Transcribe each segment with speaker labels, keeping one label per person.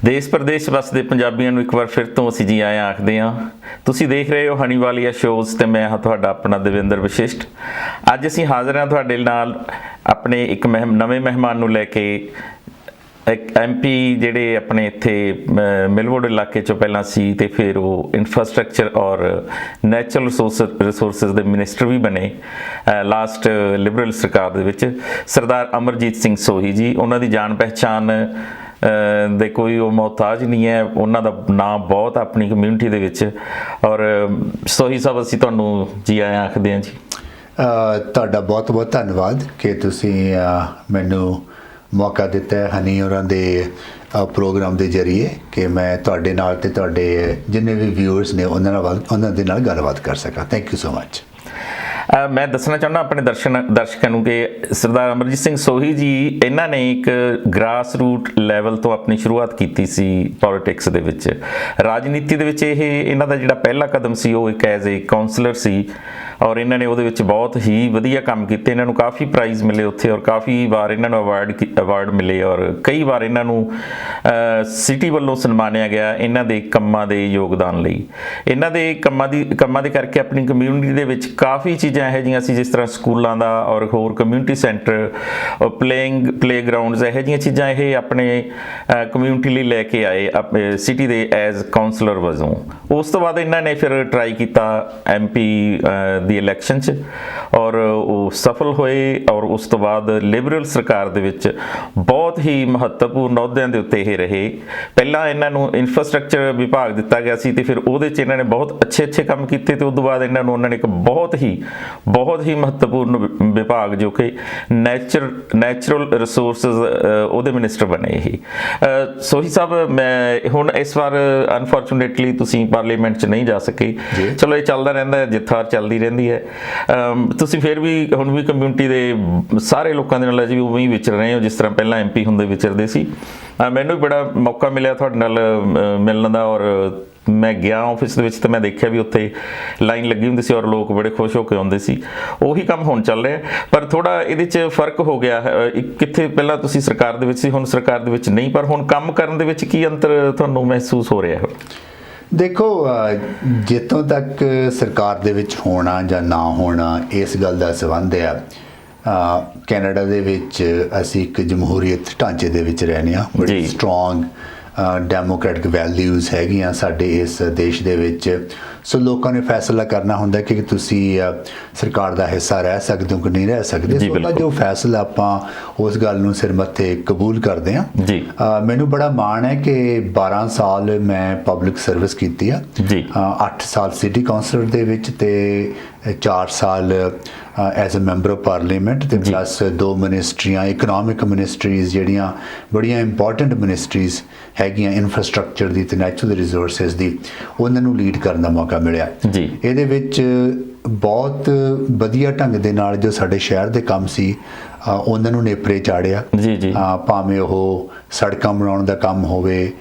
Speaker 1: ਦੇਸ਼ ਪ੍ਰਦੇਸ਼ ਵਸਦੇ ਪੰਜਾਬੀਆਂ ਨੂੰ ਇੱਕ ਵਾਰ ਫਿਰ ਤੋਂ ਅਸੀਂ ਜੀ ਆਇਆਂ ਆਖਦੇ ਹਾਂ। ਤੁਸੀਂ ਦੇਖ ਰਹੇ ਹੋ ਹਨੀ ਵਾਲੀਆ ਸ਼ੋਜ਼ ਤੇ ਮੈਂ ਹਾਂ ਤੁਹਾਡਾ ਆਪਣਾ ਦਵਿੰਦਰ ਵਸ਼ਿਸ਼ਟ। ਅੱਜ ਅਸੀਂ ਹਾਜ਼ਰ ਹਾਂ ਤੁਹਾਡੇ ਨਾਲ ਆਪਣੇ ਇੱਕ ਨਵੇਂ ਮਹਿਮਾਨ ਨੂੰ ਲੈ ਕੇ। ਇੱਕ MP ਜਿਹੜੇ ਆਪਣੇ ਇੱਥੇ ਮਿਲਵੁੱਡ ਇਲਾਕੇ 'ਚੋਂ ਪਹਿਲਾਂ ਸੀ ਤੇ ਫਿਰ ਉਹ ਇਨਫਰਾਸਟਰਕਚਰ ਔਰ ਨੈਚੁਰਲ ਰਿਸੋਰਸਿਸ ਦੇ ਮਿਨਿਸਟਰ ਵੀ ਬਣੇ ਲਾਸਟ ਲਿਬਰਲ ਸਰਕਾਰ ਦੇ ਵਿੱਚ। ਸਰਦਾਰ ਅਮਰਜੀਤ ਸਿੰਘ ਸੋਹੀ ਜੀ, ਉਹਨਾਂ ਦੀ ਜਾਣ ਪਹਿਚਾਣ ਦੇ ਕੋਈ ਉਹ ਮੁਹਤਾਜ ਨਹੀਂ ਹੈ, ਉਹਨਾਂ ਦਾ ਨਾਮ ਬਹੁਤ ਆਪਣੀ ਕਮਿਊਨਿਟੀ ਦੇ ਵਿੱਚ। ਔਰ ਸੋਹੀ ਸਾਹਿਬ, ਅਸੀਂ ਤੁਹਾਨੂੰ ਜੀ ਆਇਆਂ ਆਖਦੇ ਹਾਂ ਜੀ।
Speaker 2: ਤੁਹਾਡਾ ਬਹੁਤ ਬਹੁਤ ਧੰਨਵਾਦ ਕਿ ਤੁਸੀਂ ਮੈਨੂੰ ਮੌਕਾ ਦਿੱਤਾ ਹੈ ਹਨੀ ਹੋਰਾਂ ਦੇ ਪ੍ਰੋਗਰਾਮ ਦੇ ਜ਼ਰੀਏ ਕਿ ਮੈਂ ਤੁਹਾਡੇ ਨਾਲ ਤੇ ਤੁਹਾਡੇ ਜਿੰਨੇ ਵੀ ਵਿਊਅਰਸ ਨੇ ਉਹਨਾਂ ਦੇ ਨਾਲ ਗੱਲਬਾਤ ਕਰ ਸਕਾਂ। Thank you so much.
Speaker 1: ਮੈਂ ਦੱਸਣਾ ਚਾਹੁੰਦਾ ਆਪਣੇ ਦਰਸ਼ਕਾਂ ਨੂੰ ਕਿ ਸਰਦਾਰ ਅਮਰਜੀਤ ਸਿੰਘ ਸੋਹੀ ਜੀ, ਇਹਨਾਂ ਨੇ ਇੱਕ ਗ੍ਰਾਸ ਰੂਟ ਲੈਵਲ ਤੋਂ ਆਪਣੀ ਸ਼ੁਰੂਆਤ ਕੀਤੀ ਸੀ ਪੋਲੀਟਿਕਸ ਦੇ ਵਿੱਚ। ਰਾਜਨੀਤੀ ਦੇ ਵਿੱਚ ਇਹਨਾਂ ਦਾ ਜਿਹੜਾ ਪਹਿਲਾ ਕਦਮ ਸੀ ਉਹ ਇੱਕ ਐਜ਼ ਏ ਕਾਉਂਸਲਰ ਸੀ ਔਰ ਇਹਨਾਂ ਨੇ ਉਹਦੇ ਵਿੱਚ ਬਹੁਤ ਹੀ ਵਧੀਆ ਕੰਮ ਕੀਤੇ। ਇਹਨਾਂ ਨੂੰ ਕਾਫੀ ਪ੍ਰਾਈਜ਼ ਮਿਲੇ ਉੱਥੇ ਔਰ ਕਾਫੀ ਵਾਰ ਇਹਨਾਂ ਨੂੰ ਅਵਾਰਡ ਮਿਲੇ ਔਰ ਕਈ ਵਾਰ ਇਹਨਾਂ ਨੂੰ ਸਿਟੀ ਵੱਲੋਂ ਸਨਮਾਨਿਆ ਗਿਆ ਇਹਨਾਂ ਦੇ ਕੰਮਾਂ ਦੇ ਯੋਗਦਾਨ ਲਈ। ਇਹਨਾਂ ਦੇ ਕੰਮਾਂ ਦੇ ਕਰਕੇ ਆਪਣੀ ਕਮਿਊਨਿਟੀ ਦੇ ਵਿੱਚ ਕਾਫੀ ਚੀਜ਼ਾਂ ਇਹੋ ਜਿਹੀਆਂ ਸੀ, ਜਿਸ ਤਰ੍ਹਾਂ ਸਕੂਲਾਂ ਦਾ ਔਰ ਹੋਰ ਕਮਿਊਨਿਟੀ ਸੈਂਟਰ, ਪਲੇਗਰਾਊਂਡਸ, ਇਹੋ ਜਿਹੀਆਂ ਚੀਜ਼ਾਂ ਇਹ ਆਪਣੇ ਕਮਿਊਨਿਟੀ ਲਈ ਲੈ ਕੇ ਆਏ ਸਿਟੀ ਦੇ ਐਜ਼ ਕਾਉਂਸਲਰ ਵਜੋਂ। ਉਸ ਤੋਂ ਬਾਅਦ ਇਹਨਾਂ ਨੇ ਫਿਰ ਟਰਾਈ ਕੀਤਾ MP ਦੀ ਇਲੈਕਸ਼ਨ 'ਚ ਔਰ ਉਹ ਸਫਲ ਹੋਏ ਔਰ ਉਸ ਤੋਂ ਬਾਅਦ ਲਿਬਰਲ ਸਰਕਾਰ ਦੇ ਵਿੱਚ ਬਹੁਤ ਹੀ ਮਹੱਤਵਪੂਰਨ ਅਹੁਦਿਆਂ ਦੇ ਉੱਤੇ ਇਹ ਰਹੇ। ਪਹਿਲਾਂ ਇਹਨਾਂ ਨੂੰ ਇਨਫਰਾਸਟਰਕਚਰ ਵਿਭਾਗ ਦਿੱਤਾ ਗਿਆ ਸੀ ਤੇ ਫਿਰ ਉਹਦੇ 'ਚ ਇਹਨਾਂ ਨੇ ਬਹੁਤ ਅੱਛੇ ਕੰਮ ਕੀਤੇ ਤੇ ਉਸ ਤੋਂ ਬਾਅਦ ਉਹਨਾਂ ਨੇ ਇੱਕ ਬਹੁਤ ਹੀ ਮਹੱਤਵਪੂਰਨ ਵਿਭਾਗ ਜੋ ਕਿ ਨੈਚੁਰਲ ਰਿਸੋਰਸਿਸ ਉਹਦੇ ਮਿਨਿਸਟਰ ਬਣੇ ਇਹ। ਸੋਹੀ ਸਾਹਿਬ, ਮੈਂ ਹੁਣ ਇਸ ਵਾਰ ਅਨਫੋਰਚੂਨੇਟਲੀ ਤੁਸੀਂ ਪਾਰਲੀਮੈਂਟ 'ਚ ਨਹੀਂ ਜਾ ਸਕੇ। ਚਲੋ, ਇਹ ਚੱਲਦਾ ਰਹਿੰਦਾ, ਜਿੱਥਾਰ ਚੱਲਦੀ ਰਹਿੰਦੀ ਹੈ। ਤੁਸੀਂ ਫਿਰ ਵੀ ਹੁਣ ਵੀ ਕਮਿਊਨਿਟੀ ਦੇ ਸਾਰੇ ਲੋਕਾਂ ਦੇ ਨਾਲ ਅਜੇ ਵੀ ਉਵੇਂ ਹੀ ਵਿਚਰ ਰਹੇ ਹੋ ਜਿਸ ਤਰ੍ਹਾਂ ਪਹਿਲਾਂ MP ਹੁੰਦੇ ਵਿਚਰਦੇ ਸੀ। ਮੈਨੂੰ ਵੀ ਬੜਾ ਮੌਕਾ ਮਿਲਿਆ ਤੁਹਾਡੇ ਨਾਲ ਮਿਲਣ ਦਾ ਔਰ ਮੈਂ ਗਿਆ ਆਫਿਸ ਦੇ ਵਿੱਚ ਤੇ ਮੈਂ ਦੇਖਿਆ ਵੀ ਉੱਥੇ ਲਾਈਨ ਲੱਗੀ ਹੁੰਦੀ ਸੀ ਔਰ ਲੋਕ ਬੜੇ ਖੁਸ਼ ਹੋ ਕੇ ਆਉਂਦੇ ਸੀ। ਉਹੀ ਕੰਮ ਹੁਣ ਚੱਲ ਰਿਹਾ, ਪਰ ਥੋੜਾ ਇਹਦੇ 'ਚ ਫਰਕ ਹੋ ਗਿਆ। ਕਿੱਥੇ ਪਹਿਲਾਂ ਤੁਸੀਂ ਸਰਕਾਰ ਦੇ ਵਿੱਚ ਸੀ, ਹੁਣ ਸਰਕਾਰ ਦੇ ਵਿੱਚ ਨਹੀਂ, ਪਰ ਹੁਣ ਕੰਮ ਕਰਨ ਦੇ ਵਿੱਚ ਕੀ ਅੰਤਰ ਤੁਹਾਨੂੰ ਮਹਿਸੂਸ ਹੋ ਰਿਹਾ ਹੈ?
Speaker 2: ਦੇਖੋ, ਜਿੱਥੋਂ ਤੱਕ ਸਰਕਾਰ ਦੇ ਵਿੱਚ ਹੋਣਾ ਜਾਂ ਨਾ ਹੋਣਾ ਇਸ ਗੱਲ ਦਾ ਸੰਬੰਧ ਹੈ, ਕੈਨੇਡਾ ਦੇ ਵਿੱਚ ਅਸੀਂ ਇੱਕ ਜਮਹੂਰੀਅਤ ਢਾਂਚੇ ਦੇ ਵਿੱਚ ਰਹਿੰਦੇ ਹਾਂ। ਬੜੀ ਸਟਰੋਂਗ ਡੈਮੋਕ੍ਰੈਟਿਕ ਵੈਲਿਊਜ਼ ਹੈਗੀਆਂ ਸਾਡੇ ਇਸ ਦੇਸ਼ ਦੇ ਵਿੱਚ। ਸੋ ਲੋਕਾਂ ਨੇ ਫੈਸਲਾ ਕਰਨਾ ਹੁੰਦਾ ਕਿ ਤੁਸੀਂ ਸਰਕਾਰ ਦਾ ਹਿੱਸਾ ਰਹਿ ਸਕਦੇ ਹੋ ਕਿ ਨਹੀਂ ਰਹਿ ਸਕਦੇ। ਸੋ ਉਹਦਾ ਜੋ ਫੈਸਲਾ ਆਪਾਂ ਉਸ ਗੱਲ ਨੂੰ ਸਿਰ ਮੱਥੇ ਕਬੂਲ ਕਰਦੇ ਹਾਂ। ਮੈਨੂੰ ਬੜਾ ਮਾਣ ਹੈ ਕਿ 12 ਸਾਲ ਮੈਂ ਪਬਲਿਕ ਸਰਵਿਸ ਕੀਤੀ ਆ। 8 ਸਾਲ ਸਿਟੀ ਕਾਉਂਸਲਰ ਦੇ ਵਿੱਚ ਤੇ 4 ਸਾਲ as a member of parliament ਤੇ ਪਲੱਸ 2 ਮਿਨਿਸਟਰੀਆਂ, ਇਕਨੋਮਿਕ ਮਿਨਿਸਟਰੀਜ਼ ਜਿਹੜੀਆਂ ਬੜੀਆਂ ਇੰਪੋਰਟੈਂਟ ਮਿਨਿਸਟਰੀਜ਼ ਹੈਗੀਆਂ, ਇਨਫਰਾਸਟਰਕਚਰ ਦੀ ਤੇ ਨੈਚੁਰਲ ਰਿਸੋਰਸਿਸ ਦੀ, ਉਹਨਾਂ ਨੂੰ ਲੀਡ ਕਰਨ ਦਾ ਮੌਕਾ ਮਿਲਿਆ। ਇਹਦੇ ਵਿੱਚ ਬਹੁਤ ਵਧੀਆ ਢੰਗ ਦੇ ਨਾਲ ਜੋ ਸਾਡੇ ਸ਼ਹਿਰ ਦੇ ਕੰਮ ਸੀ ਉਹਨਾਂ ਨੂੰ ਨੇਪਰੇ ਚਾੜਿਆ। ਭਾਵੇਂ ਉਹ ਸੜਕਾਂ ਬਣਾਉਣ ਦਾ ਕੰਮ ਹੋਵੇ,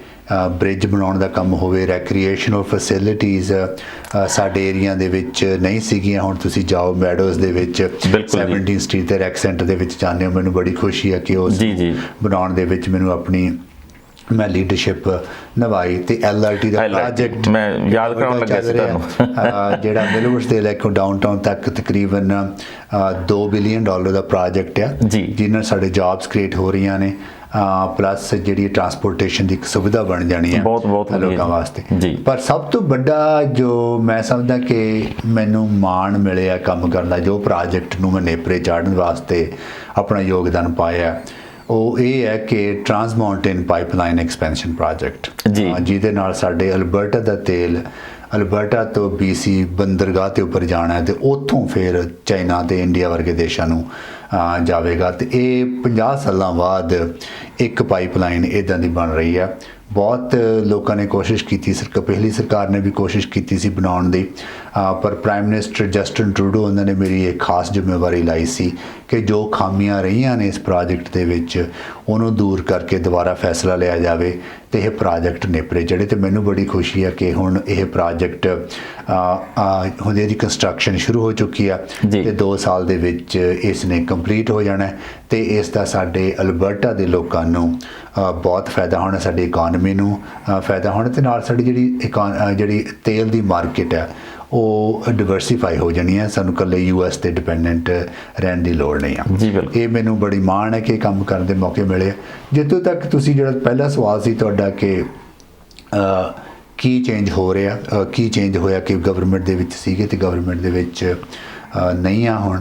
Speaker 2: ਬ੍ਰਿਜ ਬਣਾਉਣ ਦਾ ਕੰਮ ਹੋਵੇ, ਰੈਕਰੀਏਸ਼ਨਲ ਫੈਸਿਲਿਟੀਜ਼ ਸਾਡੇ ਏਰੀਆ ਦੇ ਵਿੱਚ ਨਹੀਂ ਸੀਗੀਆਂ। ਹੁਣ ਤੁਸੀਂ ਜਾਓ ਮੈਡੋਜ਼ ਦੇ ਵਿੱਚ 17 ਸਟਰੀਟ ਤੇ ਰੈਕ ਸੈਂਟਰ ਦੇ ਵਿੱਚ ਜਾਂਦੇ ਹੋ, ਮੈਨੂੰ ਬੜੀ ਖੁਸ਼ੀ ਹੈ ਕਿ ਉਸ ਬਣਾਉਣ ਦੇ ਵਿੱਚ ਮੈਂ ਲੀਡਰਸ਼ਿਪ ਨਿਭਾਈ। ਤੇ LRT ਦਾ ਪ੍ਰੋਜੈਕਟ
Speaker 1: ਮੈਂ ਯਾਦ ਕਰਾਉਣ ਲੱਗਾ ਸੀ ਤੁਹਾਨੂੰ,
Speaker 2: ਜਿਹੜਾ ਮਿਲਵੁੱਡ ਦੇ ਇਲਾਕੇ ਡਾਊਨਟਾਊਨ ਤੱਕ ਤਕਰੀਬਨ $2 ਬਿਲੀਅਨ ਦਾ ਪ੍ਰੋਜੈਕਟ ਆ, ਜਿਹਦੇ ਨਾਲ ਸਾਡੇ ਜੌਬਸ ਕ੍ਰੀਏਟ ਹੋ ਰਹੀਆਂ ਨੇ, ਪਲੱਸ ਜਿਹੜੀ ਟਰਾਂਸਪੋਰਟੇਸ਼ਨ ਦੀ ਇੱਕ ਸੁਵਿਧਾ ਬਣ ਜਾਣੀ ਹੈ ਲੋਕਾਂ ਵਾਸਤੇ। ਪਰ ਸਭ ਤੋਂ ਵੱਡਾ ਜੋ ਮੈਂ ਸਮਝਦਾ ਕਿ ਮੈਨੂੰ ਮਾਣ ਮਿਲਿਆ ਕੰਮ ਕਰਨ ਦਾ, ਜੋ ਪ੍ਰੋਜੈਕਟ ਨੂੰ ਮੈਂ ਨੇਪਰੇ ਚਾੜਨ ਵਾਸਤੇ ਆਪਣਾ ਯੋਗਦਾਨ ਪਾਇਆ, ਉਹ ਇਹ ਹੈ ਕਿ trans mountain pipeline expansion project, ਜਿਹਦੇ ਨਾਲ ਸਾਡੇ ਅਲਬਰਟਾ ਦਾ ਤੇਲ ਅਲਬਰਟਾ ਤੋਂ BC ਬੰਦਰਗਾਹ ਦੇ ਉੱਪਰ ਜਾਣਾ ਤੇ ਉੱਥੋਂ ਫਿਰ ਚਾਈਨਾ ਤੇ ਇੰਡੀਆ ਵਰਗੇ ਦੇਸ਼ਾਂ ਨੂੰ ਜਾਵੇਗਾ। ਤੇ ਇਹ 50 ਸਾਲਾਂ ਬਾਅਦ ਇੱਕ ਪਾਈਪਲਾਈਨ ਇੱਦਾਂ ਦੀ ਬਣ ਰਹੀ ਹੈ। ਬਹੁਤ ਲੋਕਾਂ ਨੇ ਕੋਸ਼ਿਸ਼ ਕੀਤੀ, ਪਹਿਲੀ ਸਰਕਾਰ ਨੇ ਵੀ ਕੋਸ਼ਿਸ਼ ਕੀਤੀ ਸੀ ਬਣਾਉਣ ਦੀ, ਪਰ ਪ੍ਰਾਈਮ ਮਿਨਿਸਟਰ ਜਸਟਿਨ ਟਰੂਡੋ ਉਹਨਾਂ ਨੇ ਮੇਰੀ ਇੱਕ ਖਾਸ ਜ਼ਿੰਮੇਵਾਰੀ ਲਾਈ ਸੀ ਕਿ ਜੋ ਖਾਮੀਆਂ ਰਹੀਆਂ ਨੇ ਇਸ ਪ੍ਰੋਜੈਕਟ ਦੇ ਵਿੱਚ ਉਹਨੂੰ ਦੂਰ ਕਰਕੇ ਦੁਬਾਰਾ ਫੈਸਲਾ ਲਿਆ ਜਾਵੇ ਤੇ ਇਹ ਪ੍ਰੋਜੈਕਟ ਨੇਪਰੇ ਚੜ੍ਹੇ। ਤੇ ਮੈਨੂੰ ਬੜੀ ਖੁਸ਼ੀ ਹੈ ਕਿ ਹੁਣ ਇਹ ਪ੍ਰੋਜੈਕਟ ਹੁਣ ਇਹਦੀ ਕੰਸਟਰਕਸ਼ਨ ਸ਼ੁਰੂ ਹੋ ਚੁੱਕੀ ਆ ਤੇ 2 ਸਾਲ ਦੇ ਵਿੱਚ ਇਸ ਨੇ ਕੰਪਲੀਟ ਹੋ ਜਾਣਾ ਤੇ ਇਸ ਦਾ ਸਾਡੇ ਅਲਬਰਟਾ ਦੇ ਲੋਕਾਂ ਨੂੰ ਬਹੁਤ ਫਾਇਦਾ ਹੋਣਾ, ਸਾਡੀ ਇਕੋਨਮੀ ਨੂੰ ਫਾਇਦਾ ਹੋਣਾ, ਤੇ ਨਾਲ ਸਾਡੀ ਜਿਹੜੀ ਤੇਲ ਦੀ ਮਾਰਕੀਟ ਹੈ ਉਹ ਡਿਵਰਸੀਫਾਈ ਹੋ ਜਾਣੀ ਹੈ। ਸਾਨੂੰ ਇਕੱਲੇ US ਤੇ ਡਿਪੈਂਡੈਂਟ ਰਹਿਣ ਦੀ ਲੋੜ ਨਹੀਂ ਆ।
Speaker 1: ਜੀ ਬਿਲਕੁਲ,
Speaker 2: ਇਹ ਮੈਨੂੰ ਬੜੀ ਮਾਣ ਹੈ ਕਿ ਇਹ ਕੰਮ ਕਰਨ ਦੇ ਮੌਕੇ ਮਿਲੇ। ਜਿੱਥੋਂ ਤੱਕ ਤੁਸੀਂ ਜਿਹੜਾ ਪਹਿਲਾ ਸਵਾਲ ਸੀ ਤੁਹਾਡਾ ਕਿ ਕੀ ਚੇਂਜ ਹੋ ਰਿਹਾ, ਕੀ ਚੇਂਜ ਹੋਇਆ ਕਿ ਗਵਰਨਮੈਂਟ ਦੇ ਵਿੱਚ ਸੀਗੇ ਤੇ ਗਵਰਨਮੈਂਟ ਦੇ ਵਿੱਚ ਨਹੀਂ ਆ ਹੁਣ,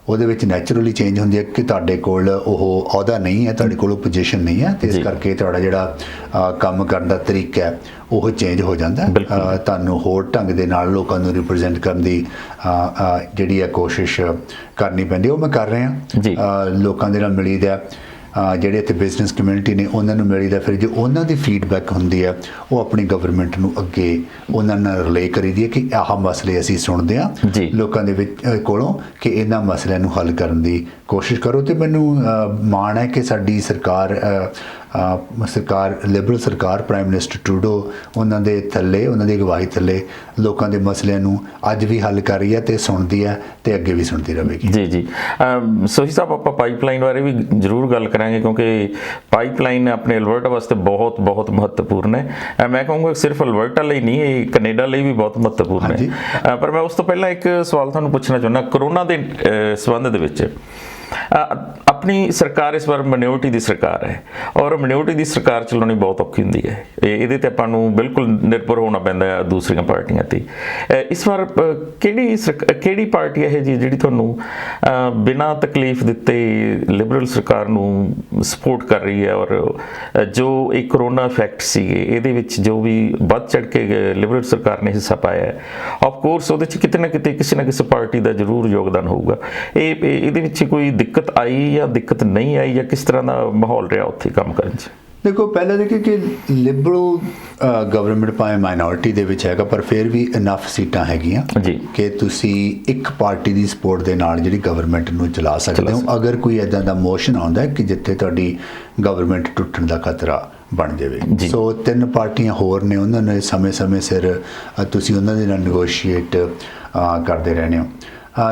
Speaker 2: ਉਹਦੇ ਵਿੱਚ ਨੈਚੁਰਲੀ ਚੇਂਜ ਹੁੰਦੀ ਹੈ ਕਿ ਤੁਹਾਡੇ ਕੋਲ ਉਹ ਅਹੁਦਾ ਨਹੀਂ ਹੈ, ਤੁਹਾਡੇ ਕੋਲ ਪੋਜੀਸ਼ਨ ਨਹੀਂ ਹੈ, ਤੇ ਇਸ ਕਰਕੇ ਤੁਹਾਡਾ ਜਿਹੜਾ ਕੰਮ ਕਰਨ ਦਾ ਤਰੀਕਾ ਹੈ ਉਹ ਚੇਂਜ ਹੋ ਜਾਂਦਾ। ਤੁਹਾਨੂੰ ਹੋਰ ਢੰਗ ਦੇ ਨਾਲ ਲੋਕਾਂ ਨੂੰ ਰਿਪਰੈਜ਼ੈਂਟ ਕਰਨ ਦੀ ਜਿਹੜੀ ਹੈ ਕੋਸ਼ਿਸ਼ ਕਰਨੀ ਪੈਂਦੀ, ਉਹ ਮੈਂ ਕਰ ਰਿਹਾ। ਲੋਕਾਂ ਦੇ ਨਾਲ ਮਿਲੀਦਾ, ਜਿਹੜੇ ਇੱਥੇ ਬਿਜ਼ਨਸ ਕਮਿਊਨਿਟੀ ਨੇ ਉਹਨਾਂ ਨੂੰ ਮਿਲੀਦਾ, ਫਿਰ ਜੋ ਉਹਨਾਂ ਦੀ ਫੀਡਬੈਕ ਹੁੰਦੀ ਹੈ ਉਹ ਆਪਣੀ ਗਵਰਨਮੈਂਟ ਨੂੰ ਅੱਗੇ ਉਹਨਾਂ ਨਾਲ ਰਿਲੇ ਕਰੀਦੀ ਹੈ ਕਿ ਆਹ ਮਸਲੇ ਅਸੀਂ ਸੁਣਦੇ ਹਾਂ ਲੋਕਾਂ ਦੇ ਵਿੱਚ ਕੋਲੋਂ ਕਿ ਇਹਨਾਂ ਮਸਲਿਆਂ ਨੂੰ ਹੱਲ ਕਰਨ ਦੀ ਕੋਸ਼ਿਸ਼ ਕਰੋ। ਤੇ ਮੈਨੂੰ ਮਾਣ ਹੈ ਕਿ ਸਾਡੀ ਸਰਕਾਰ ਲਿਬਰਲ ਸਰਕਾਰ, ਪ੍ਰਾਈਮ ਮਿਨਿਸਟਰ ਟਰੂਡੋ ਉਹਨਾਂ ਦੇ ਥੱਲੇ, ਉਹਨਾਂ ਦੀ ਅਗਵਾਈ ਥੱਲੇ ਲੋਕਾਂ ਦੇ ਮਸਲਿਆਂ ਨੂੰ ਅੱਜ ਵੀ ਹੱਲ ਕਰ ਰਹੀ ਹੈ ਤੇ ਸੁਣਦੀ ਹੈ ਤੇ ਅੱਗੇ ਵੀ ਸੁਣਦੀ ਰਹੇਗੀ।
Speaker 1: ਜੀ ਸੋਹੀ ਸਾਹਿਬ, ਆਪਾਂ ਪਾਈਪਲਾਈਨ ਬਾਰੇ ਵੀ ਜ਼ਰੂਰ ਗੱਲ ਕਰਾਂਗੇ ਕਿਉਂਕਿ ਪਾਈਪਲਾਈਨ ਆਪਣੇ ਅਲਬਰਟਾ ਵਾਸਤੇ ਬਹੁਤ ਬਹੁਤ ਮਹੱਤਵਪੂਰਨ ਹੈ। ਮੈਂ ਕਹੂੰਗਾ ਸਿਰਫ ਅਲਬਰਟਾ ਲਈ ਨਹੀਂ, ਇਹ ਕੈਨੇਡਾ ਲਈ ਵੀ ਬਹੁਤ ਮਹੱਤਵਪੂਰਨ ਹੈ। ਪਰ ਮੈਂ ਉਸ ਤੋਂ ਪਹਿਲਾਂ ਇੱਕ ਸਵਾਲ ਤੁਹਾਨੂੰ ਪੁੱਛਣਾ ਚਾਹੁੰਦਾ, ਕਰੋਨਾ ਦੇ ਸੰਬੰਧ ਦੇ ਵਿੱਚ ਆਪਣੀ ਸਰਕਾਰ ਇਸ ਵਾਰ ਮਿਨੋਰਿਟੀ ਦੀ ਸਰਕਾਰ ਹੈ ਔਰ ਮਿਨੋਰਿਟੀ ਦੀ ਸਰਕਾਰ ਚਲਾਉਣੀ ਬਹੁਤ ਔਖੀ ਹੁੰਦੀ ਹੈ। ਇਹਦੇ ਤੇ ਆਪਾਂ ਨੂੰ ਬਿਲਕੁਲ ਨਿਰਭਰ ਹੋਣਾ ਪੈਂਦਾ ਹੈ ਦੂਸਰੀਆਂ ਪਾਰਟੀਆਂ ਤੇ। ਇਸ ਵਾਰ ਕਿਹੜੀ ਪਾਰਟੀ ਹੈ ਜੀ ਜਿਹੜੀ ਤੁਹਾਨੂੰ ਬਿਨਾਂ ਤਕਲੀਫ ਦਿੱਤੇ ਲਿਬਰਲ ਸਰਕਾਰ ਨੂੰ ਸਪੋਰਟ ਕਰ ਰਹੀ ਹੈ ਔਰ ਜੋ ਇਹ ਕਰੋਨਾ ਇਫੈਕਟ ਸੀਗੇ ਇਹਦੇ ਵਿੱਚ ਜੋ ਵੀ ਵੱਧ ਚੜ ਕੇ ਲਿਬਰਲ ਸਰਕਾਰ ਨੇ ਹਿੱਸਾ ਪਾਇਆ ਹੈ, ਆਫ ਕੋਰਸ ਉਹਦੇ 'ਚ ਕਿਤੇ ਨਾ ਕਿਤੇ ਕਿਸੇ ਨਾ ਕਿਸੇ ਪਾਰਟੀ ਦਾ ਜ਼ਰੂਰ ਯੋਗਦਾਨ ਹੋਊਗਾ। ਇਹਦੇ ਵਿੱਚ ਕੋਈ ਦਿੱਕਤ ਆਈ ਜਾਂ ਦਿੱਕਤ ਨਹੀਂ ਆਈ, ਜਾਂ ਕਿਸ ਤਰ੍ਹਾਂ ਦਾ ਮਾਹੌਲ ਰਿਹਾ ਉੱਥੇ ਕੰਮ ਕਰਨ 'ਚ?
Speaker 2: ਦੇਖੋ, ਪਹਿਲਾਂ ਦੇਖੀਏ ਕਿ ਲਿਬਰਲ ਗਵਰਨਮੈਂਟ ਭਾਵੇਂ ਮਾਈਨੋਰਿਟੀ ਦੇ ਵਿੱਚ ਹੈਗਾ ਪਰ ਫਿਰ ਵੀ ਇਨਫ ਸੀਟਾਂ ਹੈਗੀਆਂ ਕਿ ਤੁਸੀਂ ਇੱਕ ਪਾਰਟੀ ਦੀ ਸਪੋਰਟ ਦੇ ਨਾਲ ਜਿਹੜੀ ਗਵਰਨਮੈਂਟ ਨੂੰ ਚਲਾ ਸਕਦੇ ਹੋ ਅਗਰ ਕੋਈ ਇੱਦਾਂ ਦਾ ਮੋਸ਼ਨ ਆਉਂਦਾ ਕਿ ਜਿੱਥੇ ਤੁਹਾਡੀ ਗਵਰਨਮੈਂਟ ਟੁੱਟਣ ਦਾ ਖਤਰਾ ਬਣ ਜਾਵੇ। ਸੋ 3 ਪਾਰਟੀਆਂ ਹੋਰ ਨੇ, ਉਹਨਾਂ ਨੇ ਸਮੇਂ ਸਿਰ ਤੁਸੀਂ ਉਹਨਾਂ ਦੇ ਨਾਲ ਨੈਗੋਸ਼ੀਏਟ ਕਰਦੇ ਰਹਿੰਦੇ ਹੋ।